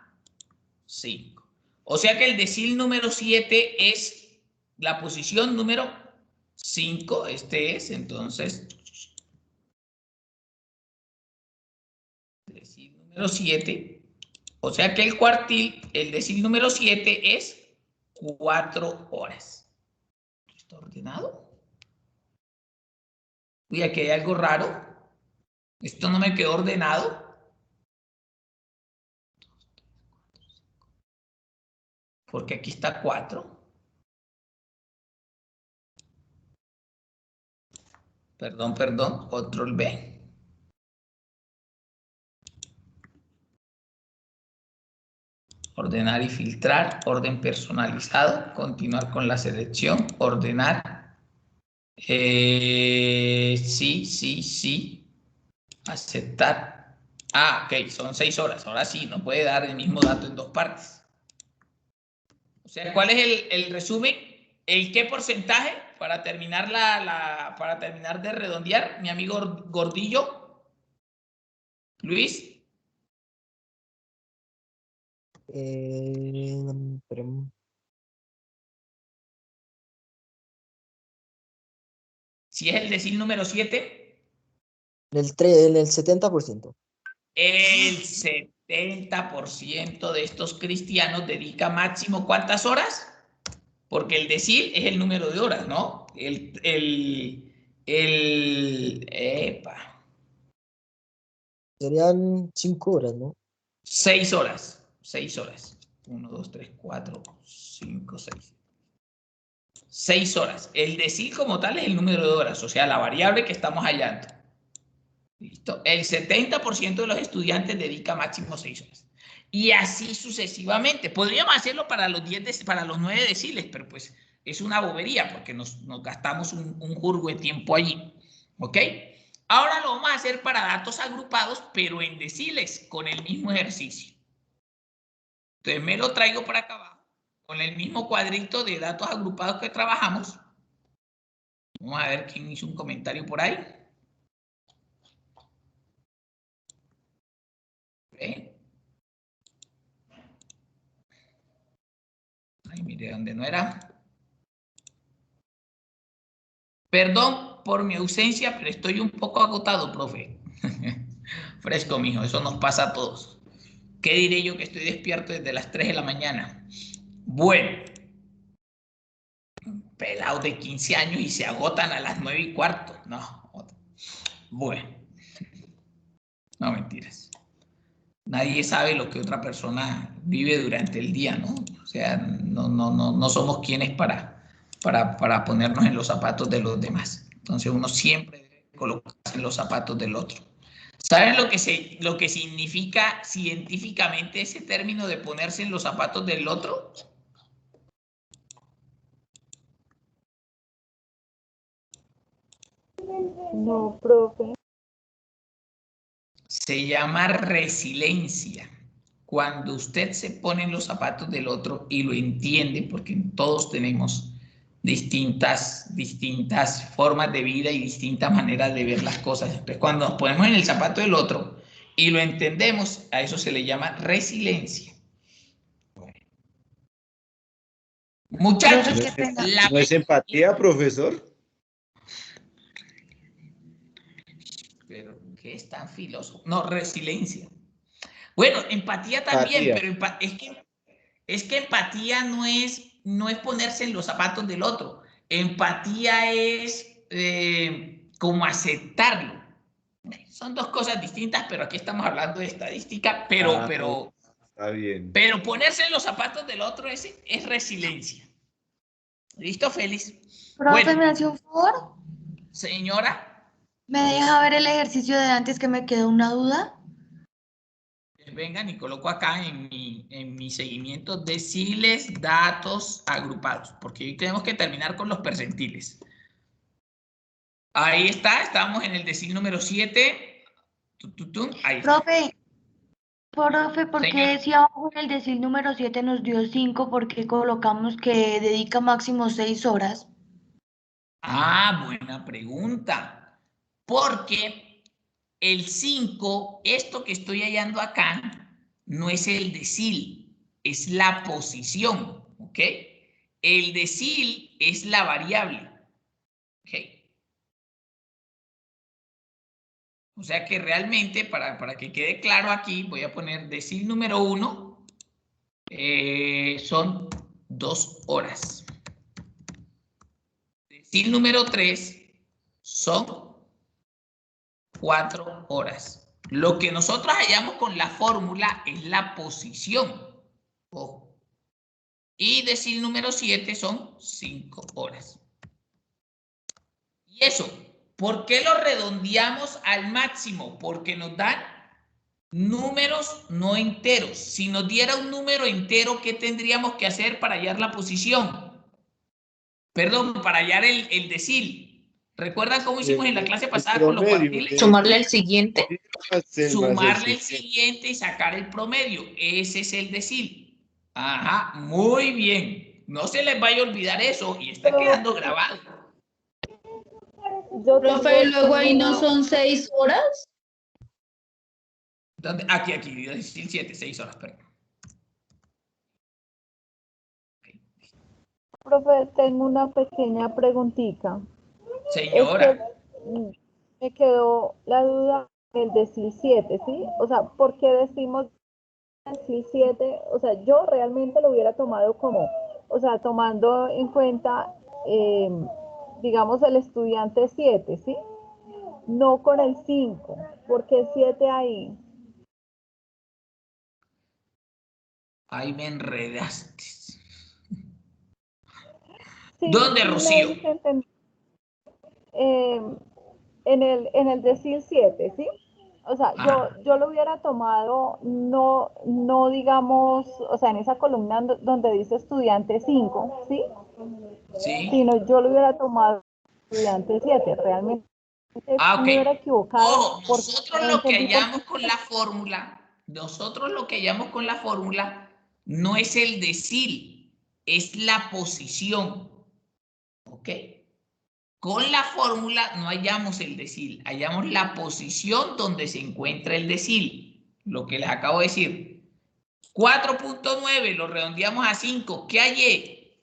5. O sea que el decil número 7 es la posición número 5. Este es, entonces, decil número 7. O sea que el cuartil, el decil número 7 es 4 horas. ¿Está ordenado? Uy, aquí hay algo raro. Esto no me quedó ordenado. Porque aquí está 4. Perdón, control B. Ordenar y filtrar, orden personalizado, continuar con la selección, ordenar. Sí. Aceptar. Ah, ok, son 6 horas. Ahora sí, no puede dar el mismo dato en dos partes. O sea, ¿cuál es el resumen? ¿El qué porcentaje? Para terminar para terminar de redondear, mi amigo Gordillo, Luis. Espérame. Si es el decil número 7, En el 70%. el 70% de estos cristianos dedica máximo ¿cuántas horas? Porque el decil es el número de horas, ¿no? Epa, Serían 5 horas, ¿no? 6 horas. 6 horas. 1, 2, 3, 4, 5, 6. 6 horas. El decil como tal es el número de horas, o sea, la variable que estamos hallando. ¿Listo? El 70% de los estudiantes dedica máximo 6 horas. Y así sucesivamente. Podríamos hacerlo para los 9 deciles, pero pues es una bobería porque nos gastamos un jurgo de tiempo allí. ¿Ok? Ahora lo vamos a hacer para datos agrupados, pero en deciles, con el mismo ejercicio. Entonces me lo traigo para acá abajo, con el mismo cuadrito de datos agrupados que trabajamos. Vamos a ver quién hizo un comentario por ahí. ¿Okay? Ay, mire dónde no era. Perdón por mi ausencia, pero estoy un poco agotado, profe. Fresco, mijo, eso nos pasa a todos. ¿Qué diré yo que estoy despierto desde las 3 de la mañana? Bueno, pelado de 15 años y se agotan a las 9:15. No, bueno, no mentiras. Nadie sabe lo que otra persona vive durante el día, ¿no? O sea, no somos quienes para ponernos en los zapatos de los demás. Entonces uno siempre debe colocarse en los zapatos del otro. ¿Saben lo que significa científicamente ese término de ponerse en los zapatos del otro? No, profe. Se llama resiliencia. Cuando usted se pone en los zapatos del otro y lo entiende, porque todos tenemos distintas formas de vida y distintas maneras de ver las cosas. Entonces, cuando nos ponemos en el zapato del otro y lo entendemos, a eso se le llama resiliencia. Muchachos, Profe, qué pena. ¿No es empatía, profesor? Pero ¿qué es tan filósofo? No, resiliencia. Bueno, empatía también, Empatía. pero es que empatía no es ponerse en los zapatos del otro. Empatía es como aceptarlo. Son dos cosas distintas, pero aquí estamos hablando de estadística, Está bien. pero ponerse en los zapatos del otro es resiliencia. ¿Listo, Félix? Profe, Bueno, ¿me hace un favor? señora, ¿Me deja ver el ejercicio de antes que me quedó una duda? vengan y coloco acá en mi seguimiento deciles, datos agrupados, porque hoy tenemos que terminar con los percentiles. Ahí está, estamos en el decil número 7. Ahí está. Profe, ¿por qué si abajo en el decil número 7 nos dio 5, por qué colocamos que dedica máximo 6 horas? Ah, buena pregunta. Porque el 5, esto que estoy hallando acá, no es el decil, es la posición, ¿ok? El decil es la variable, ¿ok? O sea que realmente, para que quede claro aquí, voy a poner decil número 1, son 2 horas. Decil número 3 son 4 horas. Lo que nosotros hallamos con la fórmula es la posición. Ojo. Y decil número 7 son 5 horas. Y eso, ¿por qué lo redondeamos al máximo? Porque nos dan números no enteros. Si nos diera un número entero, ¿qué tendríamos que hacer para hallar la posición? Perdón, para hallar el decil. ¿Recuerdan cómo hicimos en la clase pasada con los cuartiles? Sumarle el siguiente. Sumarle el siguiente y sacar el promedio. Ese es el decil. Ajá, muy bien. No se les vaya a olvidar eso y está quedando grabado. Profe, ¿y luego ahí no son 6 horas? ¿Dónde? Aquí, decil 7, 6 horas, perdón. Profe, tengo una pequeña preguntita. Señora. Es que me quedó la duda del decil 7, ¿sí? O sea, ¿por qué decimos decil 7? O sea, yo realmente lo hubiera tomado como, o sea, tomando en cuenta, digamos, el estudiante 7, ¿sí? No con el 5. ¿Por qué 7 ahí? Ahí me enredaste. Sí, ¿Dónde, sí Rocío? me hice entender. En el decil 7, ¿sí? O sea, yo lo hubiera tomado, no digamos, o sea, en esa columna donde dice estudiante 5, ¿sí? Sí. Sino yo lo hubiera tomado estudiante 7, realmente Ok. me hubiera equivocado. Ojo, nosotros lo que hallamos con la fórmula, no es el decil, es la posición. ¿Ok? Con la fórmula no hallamos el decil, hallamos la posición donde se encuentra el decil. Lo que les acabo de decir. 4.9 lo redondeamos a 5. ¿Qué hallé?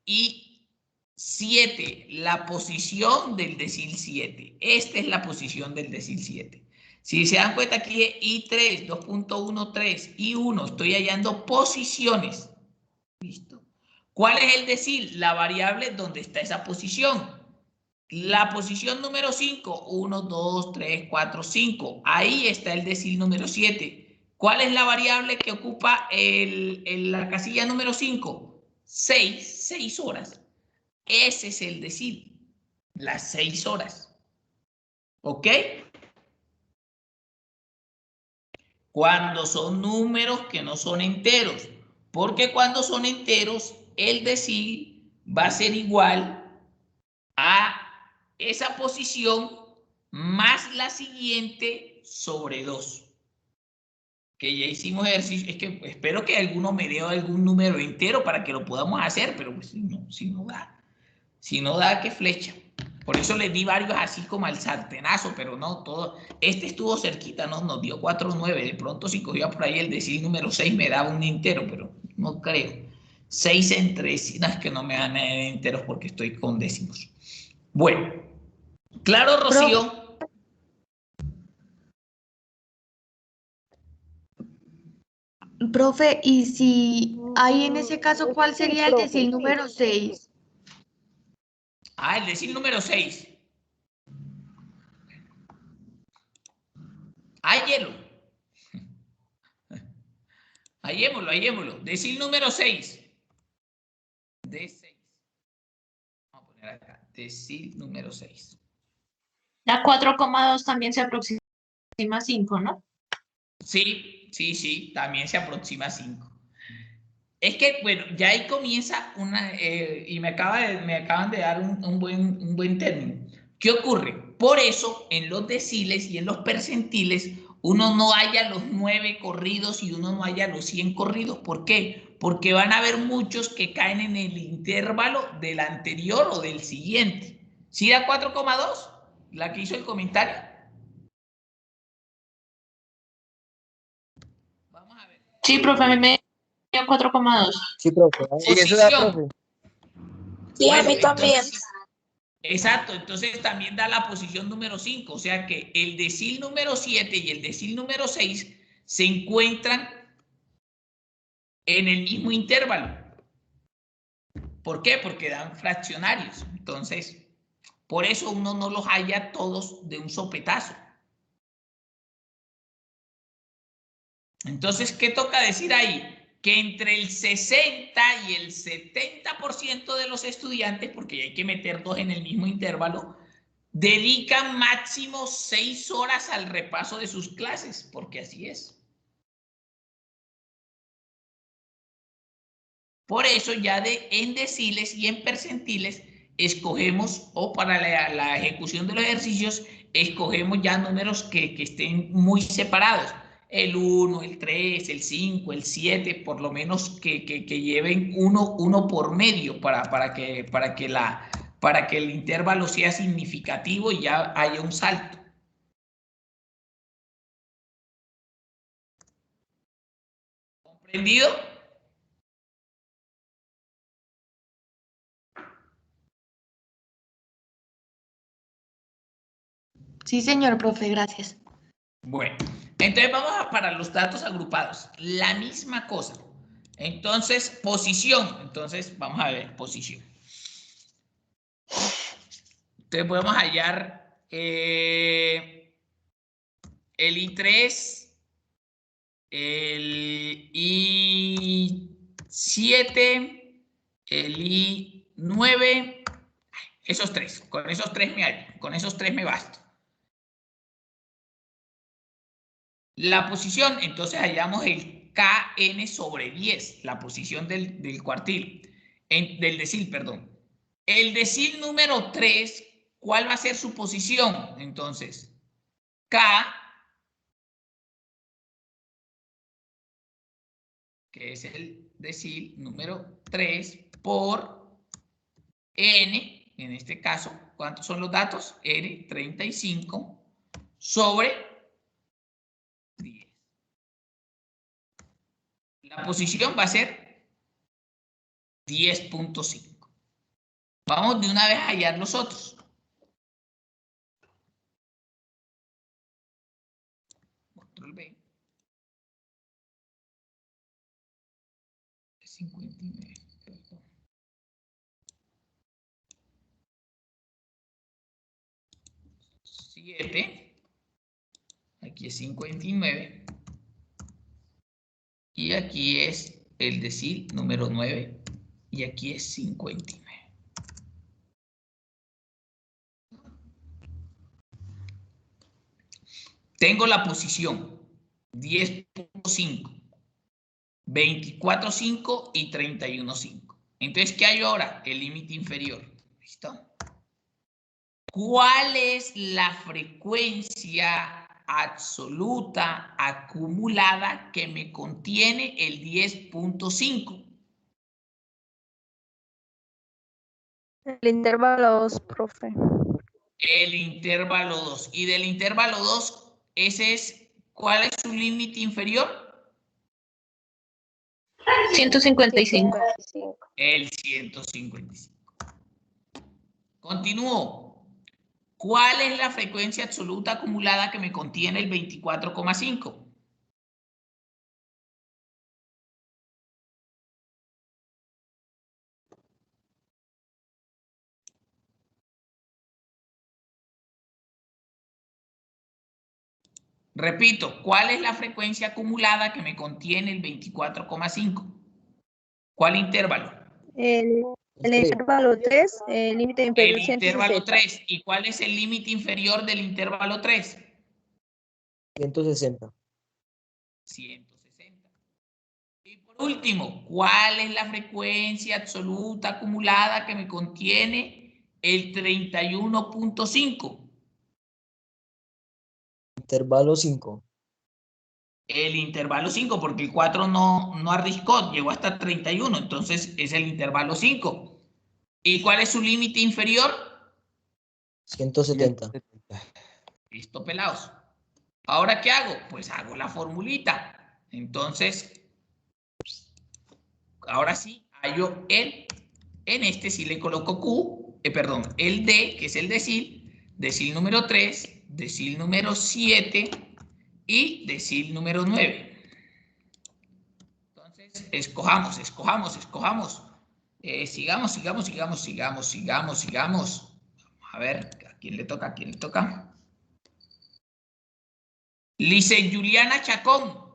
Y 7, la posición del decil 7. Esta es la posición del decil 7. Si se dan cuenta aquí I3, 2.13, I1, estoy hallando posiciones. Listo. ¿Cuál es el decil? La variable donde está esa posición. La posición número 5, 1, 2, 3, 4, 5. Ahí está el decil número 7. ¿Cuál es la variable que ocupa la casilla número 5? 6 horas. Ese es el decil, las 6 horas. ¿Ok? Cuando son números que no son enteros. Porque cuando son enteros, el decil va a ser igual a esa posición más la siguiente sobre 2. Que ya hicimos ejercicio. Es que espero que alguno me dé algún número entero para que lo podamos hacer, pero pues si no da. Si no da, que flecha. Por eso les di varios así como al sartenazo, pero no, todo. Este estuvo cerquita, ¿no? Nos dio 4.9. De pronto, si cogía por ahí el decil número 6, me daba un entero, pero no creo. 6 entre 3, no, es que no me dan enteros porque estoy con décimos. Bueno, claro, Rocío. Profe, y si hay en ese caso, ¿cuál Sí, sería el profe, decil sí. número 6? El decil número 6. Hallémoslo. Hallémoslo. Decil número 6. D6. Vamos a poner acá. Decil número 6. La 4,2 también se aproxima a 5, ¿no? Sí, sí, también se aproxima a 5. Es que, bueno, ya ahí comienza una, y me acaban de dar un buen término. ¿Qué ocurre? Por eso, en los deciles y en los percentiles, uno no halla los 9 corridos y uno no halla los 100 corridos. ¿Por qué? Porque van a haber muchos que caen en el intervalo del anterior o del siguiente. ¿Sí da 4,2? La que hizo el comentario. Vamos a ver. Sí, profe, a mí me dio 4,2. Sí, profe. ¿Y eso da, profe? Sí, a Bueno, mí también. entonces, exacto, entonces también da la posición número 5, o sea que el decil número 7 y el decil número 6 se encuentran en el mismo intervalo. ¿Por qué? Porque dan fraccionarios. Entonces, por eso uno no los halla todos de un sopetazo. Entonces, ¿qué toca decir ahí? Que entre el 60 y el 70% de los estudiantes, porque hay que meter 2 en el mismo intervalo, dedican máximo 6 horas al repaso de sus clases, porque así es. Por eso ya en deciles y en percentiles escogemos, o para la ejecución de los ejercicios, escogemos ya números que estén muy separados. El 1, el 3, el 5, el 7, por lo menos que lleven uno por medio para que el intervalo sea significativo y ya haya un salto. ¿Comprendido? Sí, señor profe, gracias. Bueno, entonces vamos para los datos agrupados. La misma cosa. Entonces, posición. Entonces, vamos a ver, posición. Entonces, podemos hallar el I3, el I7, el I9, esos tres. Con esos tres me hallo, con esos tres me basto. La posición, entonces hallamos el KN sobre 10, la posición del cuartil, del decil, perdón. El decil número 3, ¿cuál va a ser su posición? Entonces, K, que es el decil número 3, por N, en este caso, ¿cuántos son los datos? N, 35, sobre 10. La posición va a ser 10.5. Vamos de una vez a hallar los otros. Control B. 59. Perdón. 7. Aquí es 59. Y aquí es el decil número 9. Y aquí es 59. Tengo la posición 10.5, 24.5 y 31.5. Entonces, ¿qué hay ahora? El límite inferior. ¿Listo? ¿Cuál es la frecuencia absoluta acumulada que me contiene el 10.5? El intervalo 2, profe. El intervalo 2. Y del intervalo 2, ese es, ¿cuál es su límite inferior? 155. El 155. Continúo. ¿Cuál es la frecuencia absoluta acumulada que me contiene el 24,5? Repito, ¿cuál es la frecuencia acumulada que me contiene el 24,5? ¿Cuál intervalo? El intervalo 3, el límite inferior El intervalo 160. 3. ¿Y cuál es el límite inferior del intervalo 3? 160. 160. Y por último, ¿cuál es la frecuencia absoluta acumulada que me contiene el 31.5? Intervalo 5. El intervalo 5, porque el 4 no arriscó, llegó hasta 31, entonces es el intervalo 5. ¿Y cuál es su límite inferior? 170. Listo, pelados. ¿Ahora qué hago? Pues hago la formulita. Entonces, ahora sí, hallo el, en este sí le coloco Q, perdón, el D, que es el decil número 3, decil número 7 y decil número 9. Entonces, escojamos. Sigamos. A ver, ¿a quién le toca? Lice Juliana Chacón.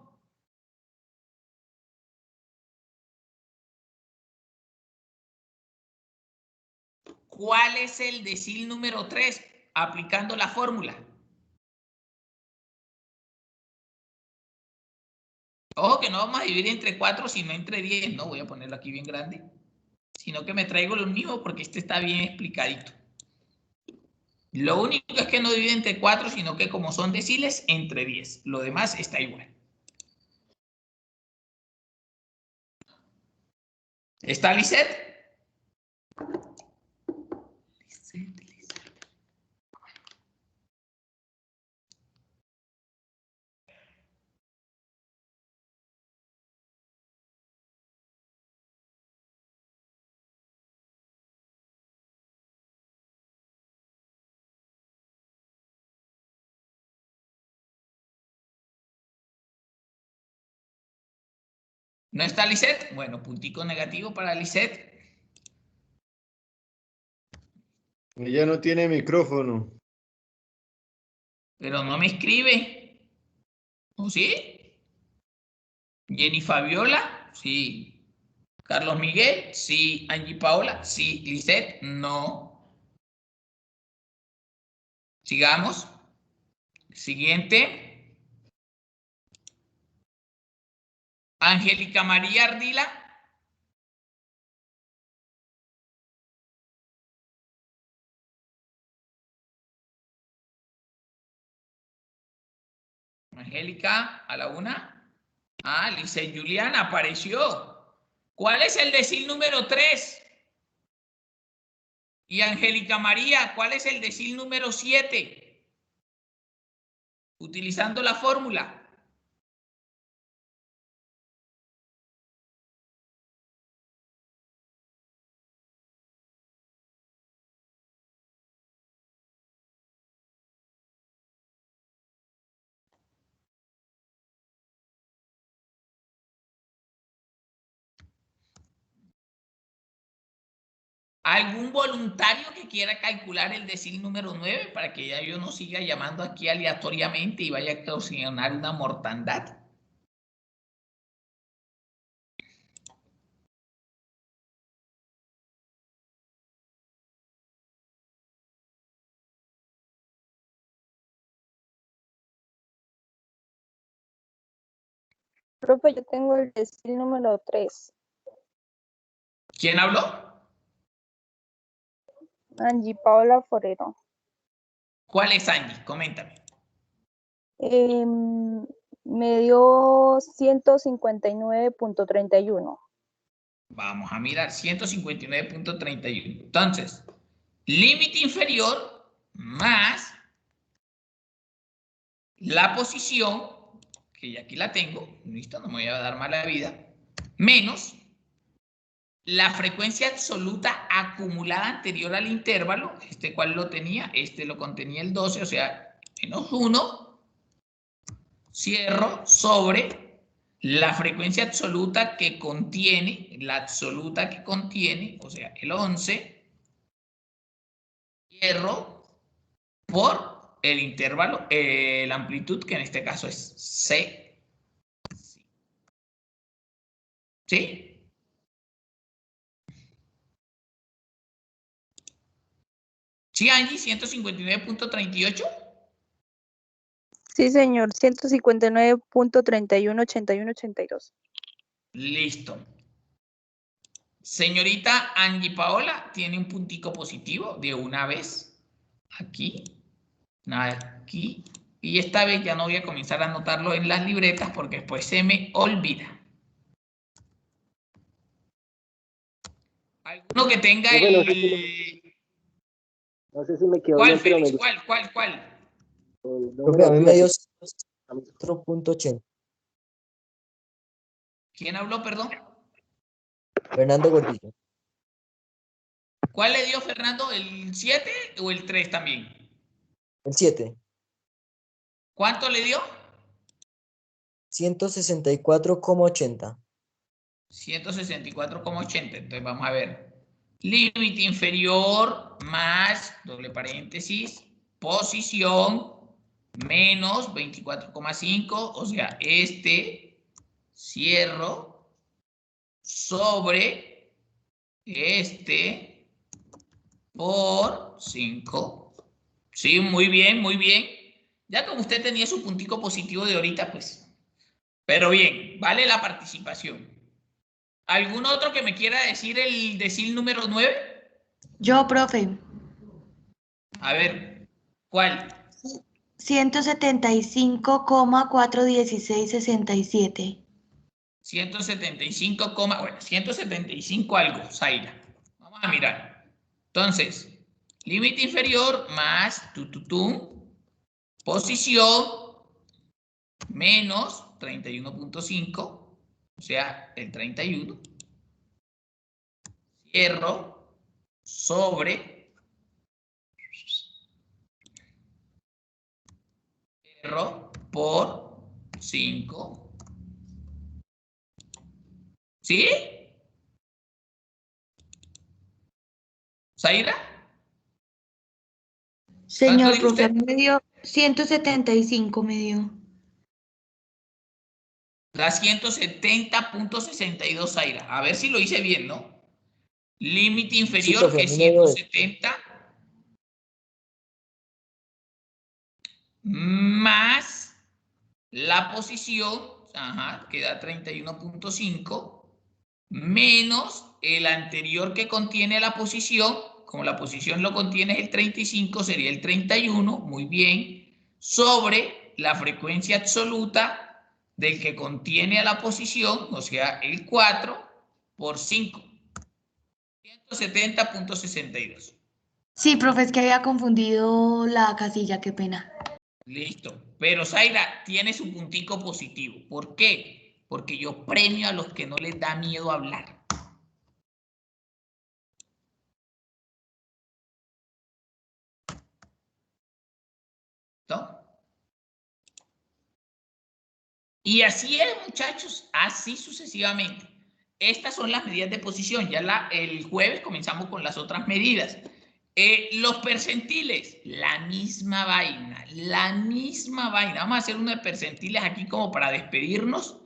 ¿Cuál es el decil número 3 aplicando la fórmula? Ojo que no vamos a dividir entre 4, sino entre 10. No voy a ponerlo aquí bien grande. Sino que me traigo lo mismo porque este está bien explicadito. Lo único es que no divide entre 4, sino que como son deciles, entre 10. Lo demás está igual. ¿Está Lisette? ¿No está Lisette? Bueno, puntico negativo para Lisette. Ella no tiene micrófono. Pero no me escribe. ¿O sí? Jenny Fabiola, sí. Carlos Miguel, sí. Angie Paola, sí. Lisette, no. Sigamos. Siguiente. Angélica María Ardila. Angélica, a la una. Ah, Lisette Juliana apareció. ¿Cuál es el decil número 3? Y Angélica María, ¿cuál es el decil número 7? Utilizando la fórmula. ¿Algún voluntario que quiera calcular el decil número 9 para que ya yo no siga llamando aquí aleatoriamente y vaya a ocasionar una mortandad? Profe, yo tengo el decil número 3. ¿Quién habló? Angie Paola Forero. ¿Cuál es Angie? Coméntame. Me dio 159.31. Vamos a mirar 159.31. Entonces, límite inferior más la posición, que ya aquí la tengo, listo, no me voy a dar mala vida, menos la frecuencia absoluta acumulada anterior al intervalo, este cual lo tenía, este lo contenía el 12, o sea, menos 1, cierro sobre la frecuencia absoluta que contiene, o sea, el 11, cierro por el intervalo, la amplitud, que en este caso es C. ¿Sí? ¿Sí, Angie? 159.38. Sí, señor. 159.31818182. Listo. Señorita Angie Paola, tiene un puntico positivo de una vez. Aquí. Aquí. Y esta vez ya no voy a comenzar a anotarlo en las libretas porque después se me olvida. ¿Alguno que tenga Profe, el... no sé si me quedó ¿Cuál, bien, pero me Félix? gusta ¿Cuál? el Profe, a número mí me dio 7. 4.80. ¿Quién habló, perdón? Fernando Gordillo. ¿Cuál le dio Fernando? ¿El 7 o el 3 también? El 7. ¿Cuánto le dio? 164,80. 164,80. Entonces vamos a ver. Límite inferior más, doble paréntesis, posición menos 24,5. O sea, cierro sobre por 5. Sí, muy bien, muy bien. Ya como usted tenía su puntico positivo de ahorita, pues. Pero bien, vale la participación. ¿Algún otro que me quiera decir el decil número 9? Yo, profe. A ver, ¿cuál? 175,41667. 175, bueno, 175 algo, Zaira. Vamos a mirar. Entonces, límite inferior más posición menos 31,5, o sea, el 31. Cierro sobre por 5. ¿Sí? ¿Zaira? Señor dijo profe, a usted? mí me dio 175, me dio. La 170.62, Zaira. A ver si lo hice bien, ¿no? Límite Sí, inferior profe, a que mí me dio 170 más la posición, queda 31,5 menos el anterior que contiene la posición, como la posición lo contiene es el 35, sería el 31, muy bien, sobre la frecuencia absoluta del que contiene a la posición, o sea, el 4 por 5, 170.62. Sí, profe, es que había confundido la casilla, qué pena. Listo. Pero Zaira tiene su puntico positivo. ¿Por qué? Porque yo premio a los que no les da miedo hablar. ¿No? Y así es, muchachos, así sucesivamente. Estas son las medidas de posición. Ya el jueves comenzamos con las otras medidas. Los percentiles, la misma vaina, la misma vaina. Vamos a hacer uno de percentiles aquí como para despedirnos.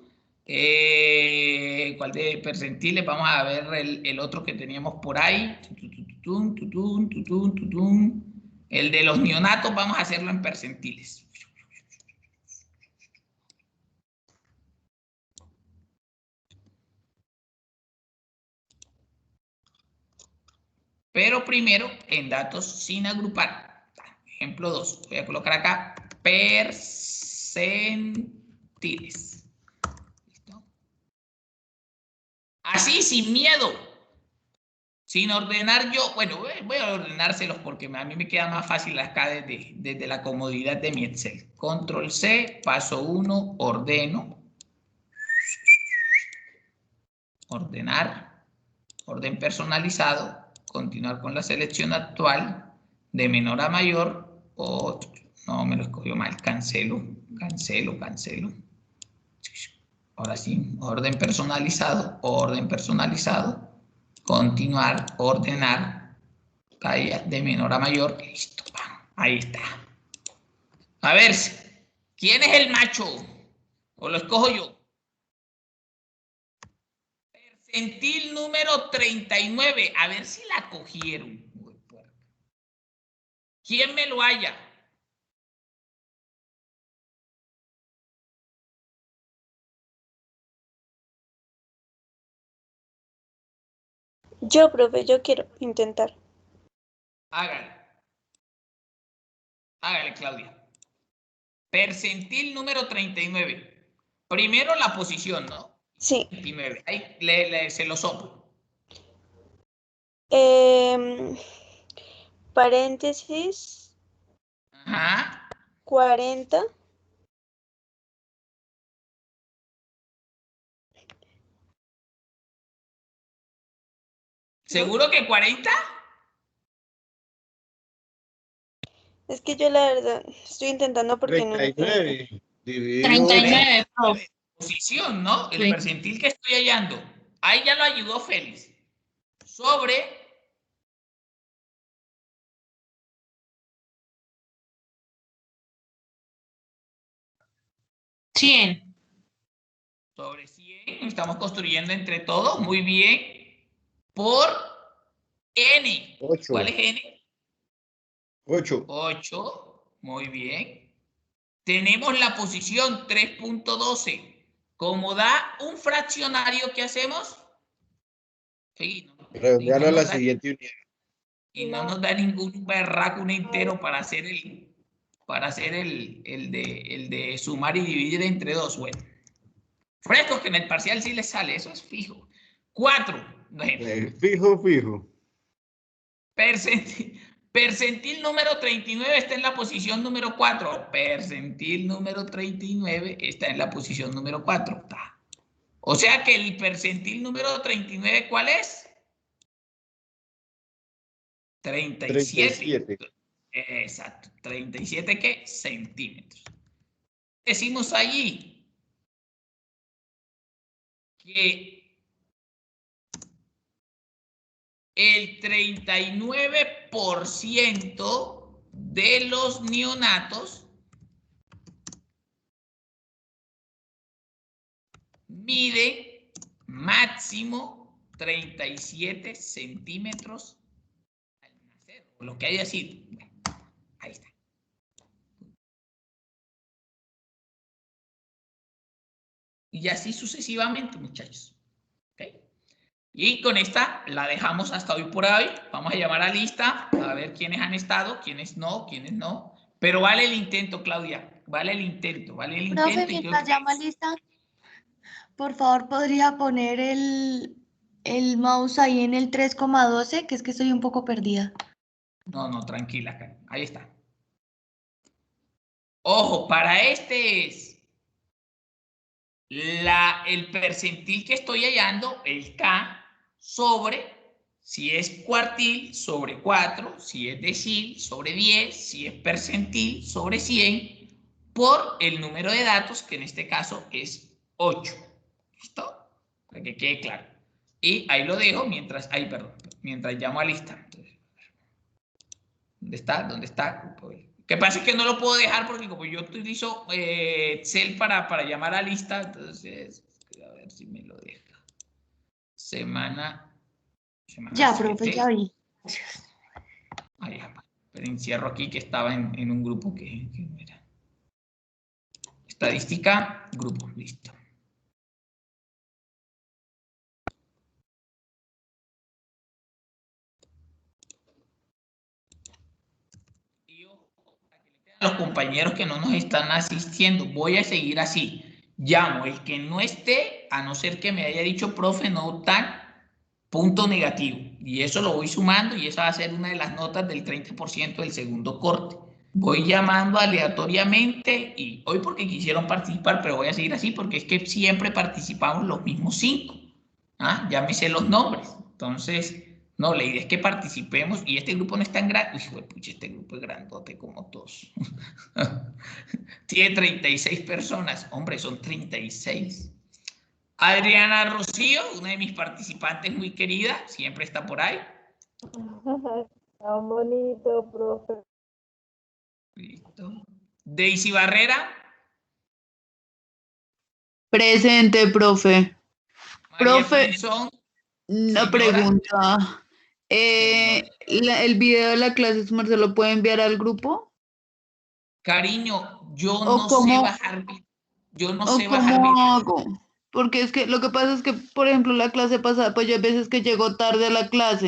¿Cuál de percentiles? Vamos a ver el otro que teníamos por ahí. El de los neonatos, vamos a hacerlo en percentiles. Pero primero en datos sin agrupar. Ejemplo 2. Voy a colocar acá percentiles. ¿Listo? Así, sin miedo. Sin ordenar yo. Bueno, voy a ordenárselos porque a mí me queda más fácil acá desde la comodidad de mi Excel. Control C, paso 1, ordeno. Ordenar. Orden personalizado. Continuar con la selección actual. De menor a mayor. No, me lo escogió mal. Cancelo. Ahora sí. Orden personalizado. Continuar. Ordenar. De menor a mayor. Listo. Ahí está. A ver. ¿Quién es el macho? ¿O lo escojo yo? Percentil número 39. A ver si la cogieron. ¿Quién me lo haya? Yo, profe, yo quiero intentar. Hágale. Hágale, Claudia. Percentil número 39. Primero la posición, ¿no? Sí. 39. Ahí se lo soplo. Paréntesis. Ajá. 40. ¿Seguro que 40? Es que yo la verdad estoy intentando porque no entiendo. 39. Dividido 39, profe. Posición, ¿no? El Sí. percentil que estoy hallando. Ahí ya lo ayudó Félix. Sobre 100. sobre 100. Estamos construyendo entre todos. Muy bien. Por n. 8. ¿Cuál es n? 8. 8. Muy bien. Tenemos la posición 3.12. Como da un fraccionario, ¿qué hacemos? Sí, Redondearlo a la siguiente unidad. y no nos da ningún berraco, un entero para hacer el de sumar y dividir entre 2. Bueno, frescos que en el parcial sí les sale, eso es fijo. 4. Bueno. Fijo. Percentil número 39 está en la posición número 4. Percentil número 39 está en la posición número 4. O sea que el percentil número 39, ¿cuál es? 37. Exacto. 37, ¿qué? Centímetros. Decimos allí que el 39% de los neonatos mide máximo 37 centímetros al nacer, o lo que haya sido. Ahí está. Y así sucesivamente, muchachos. ¿Okay? Y con esta la dejamos hasta hoy por hoy. Vamos a llamar a lista, a ver quiénes han estado, quiénes no. Pero vale el intento, Claudia. Vale el intento. Profe, mientras llama lista, por favor, ¿podría poner el mouse ahí en el 3,12? Que es que estoy un poco perdida. No, tranquila, Karen. Ahí está. Ojo, para este es el percentil que estoy hallando, el K, sobre, si es cuartil, sobre 4, si es decil, sobre 10, si es percentil, sobre 100, por el número de datos, que en este caso es 8. ¿Listo? Para que quede claro. Y ahí lo dejo mientras llamo a lista. ¿Dónde está? Que pasa es que no lo puedo dejar porque como yo utilizo Excel para llamar a lista, entonces a ver si me lo deja. Semana Ya, 7. profe, ya vi. Ahí, pero encierro aquí que estaba en un grupo que era. Estadística, grupo, listo. Los compañeros que no nos están asistiendo, voy a seguir así. Llamo el que no esté, a no ser que me haya dicho, profe, no tan, punto negativo. Y eso lo voy sumando y esa va a ser una de las notas del 30% del segundo corte. Voy llamando aleatoriamente y hoy porque quisieron participar, pero voy a seguir así porque es que siempre participamos los mismos 5. Ya me sé los nombres. Entonces, no, la idea es que participemos y este grupo no es tan grande. Uy, pucha, este grupo es grandote como todos. Tiene 36 personas. Hombre, son 36. Adriana Rocío, una de mis participantes muy querida, siempre está por ahí. Tan bonito, profe. Listo. Daisy Barrera. Presente, profe. María Profe, Pinzón. una Señora. pregunta. ¿El video de la clase se lo puede enviar al grupo? Cariño, yo ¿O no sé cómo- bajar. Yo no ¿O sé bajar cómo video. hago? Porque es que lo que pasa es que, por ejemplo, la clase pasada, pues yo hay veces que llego tarde a la clase.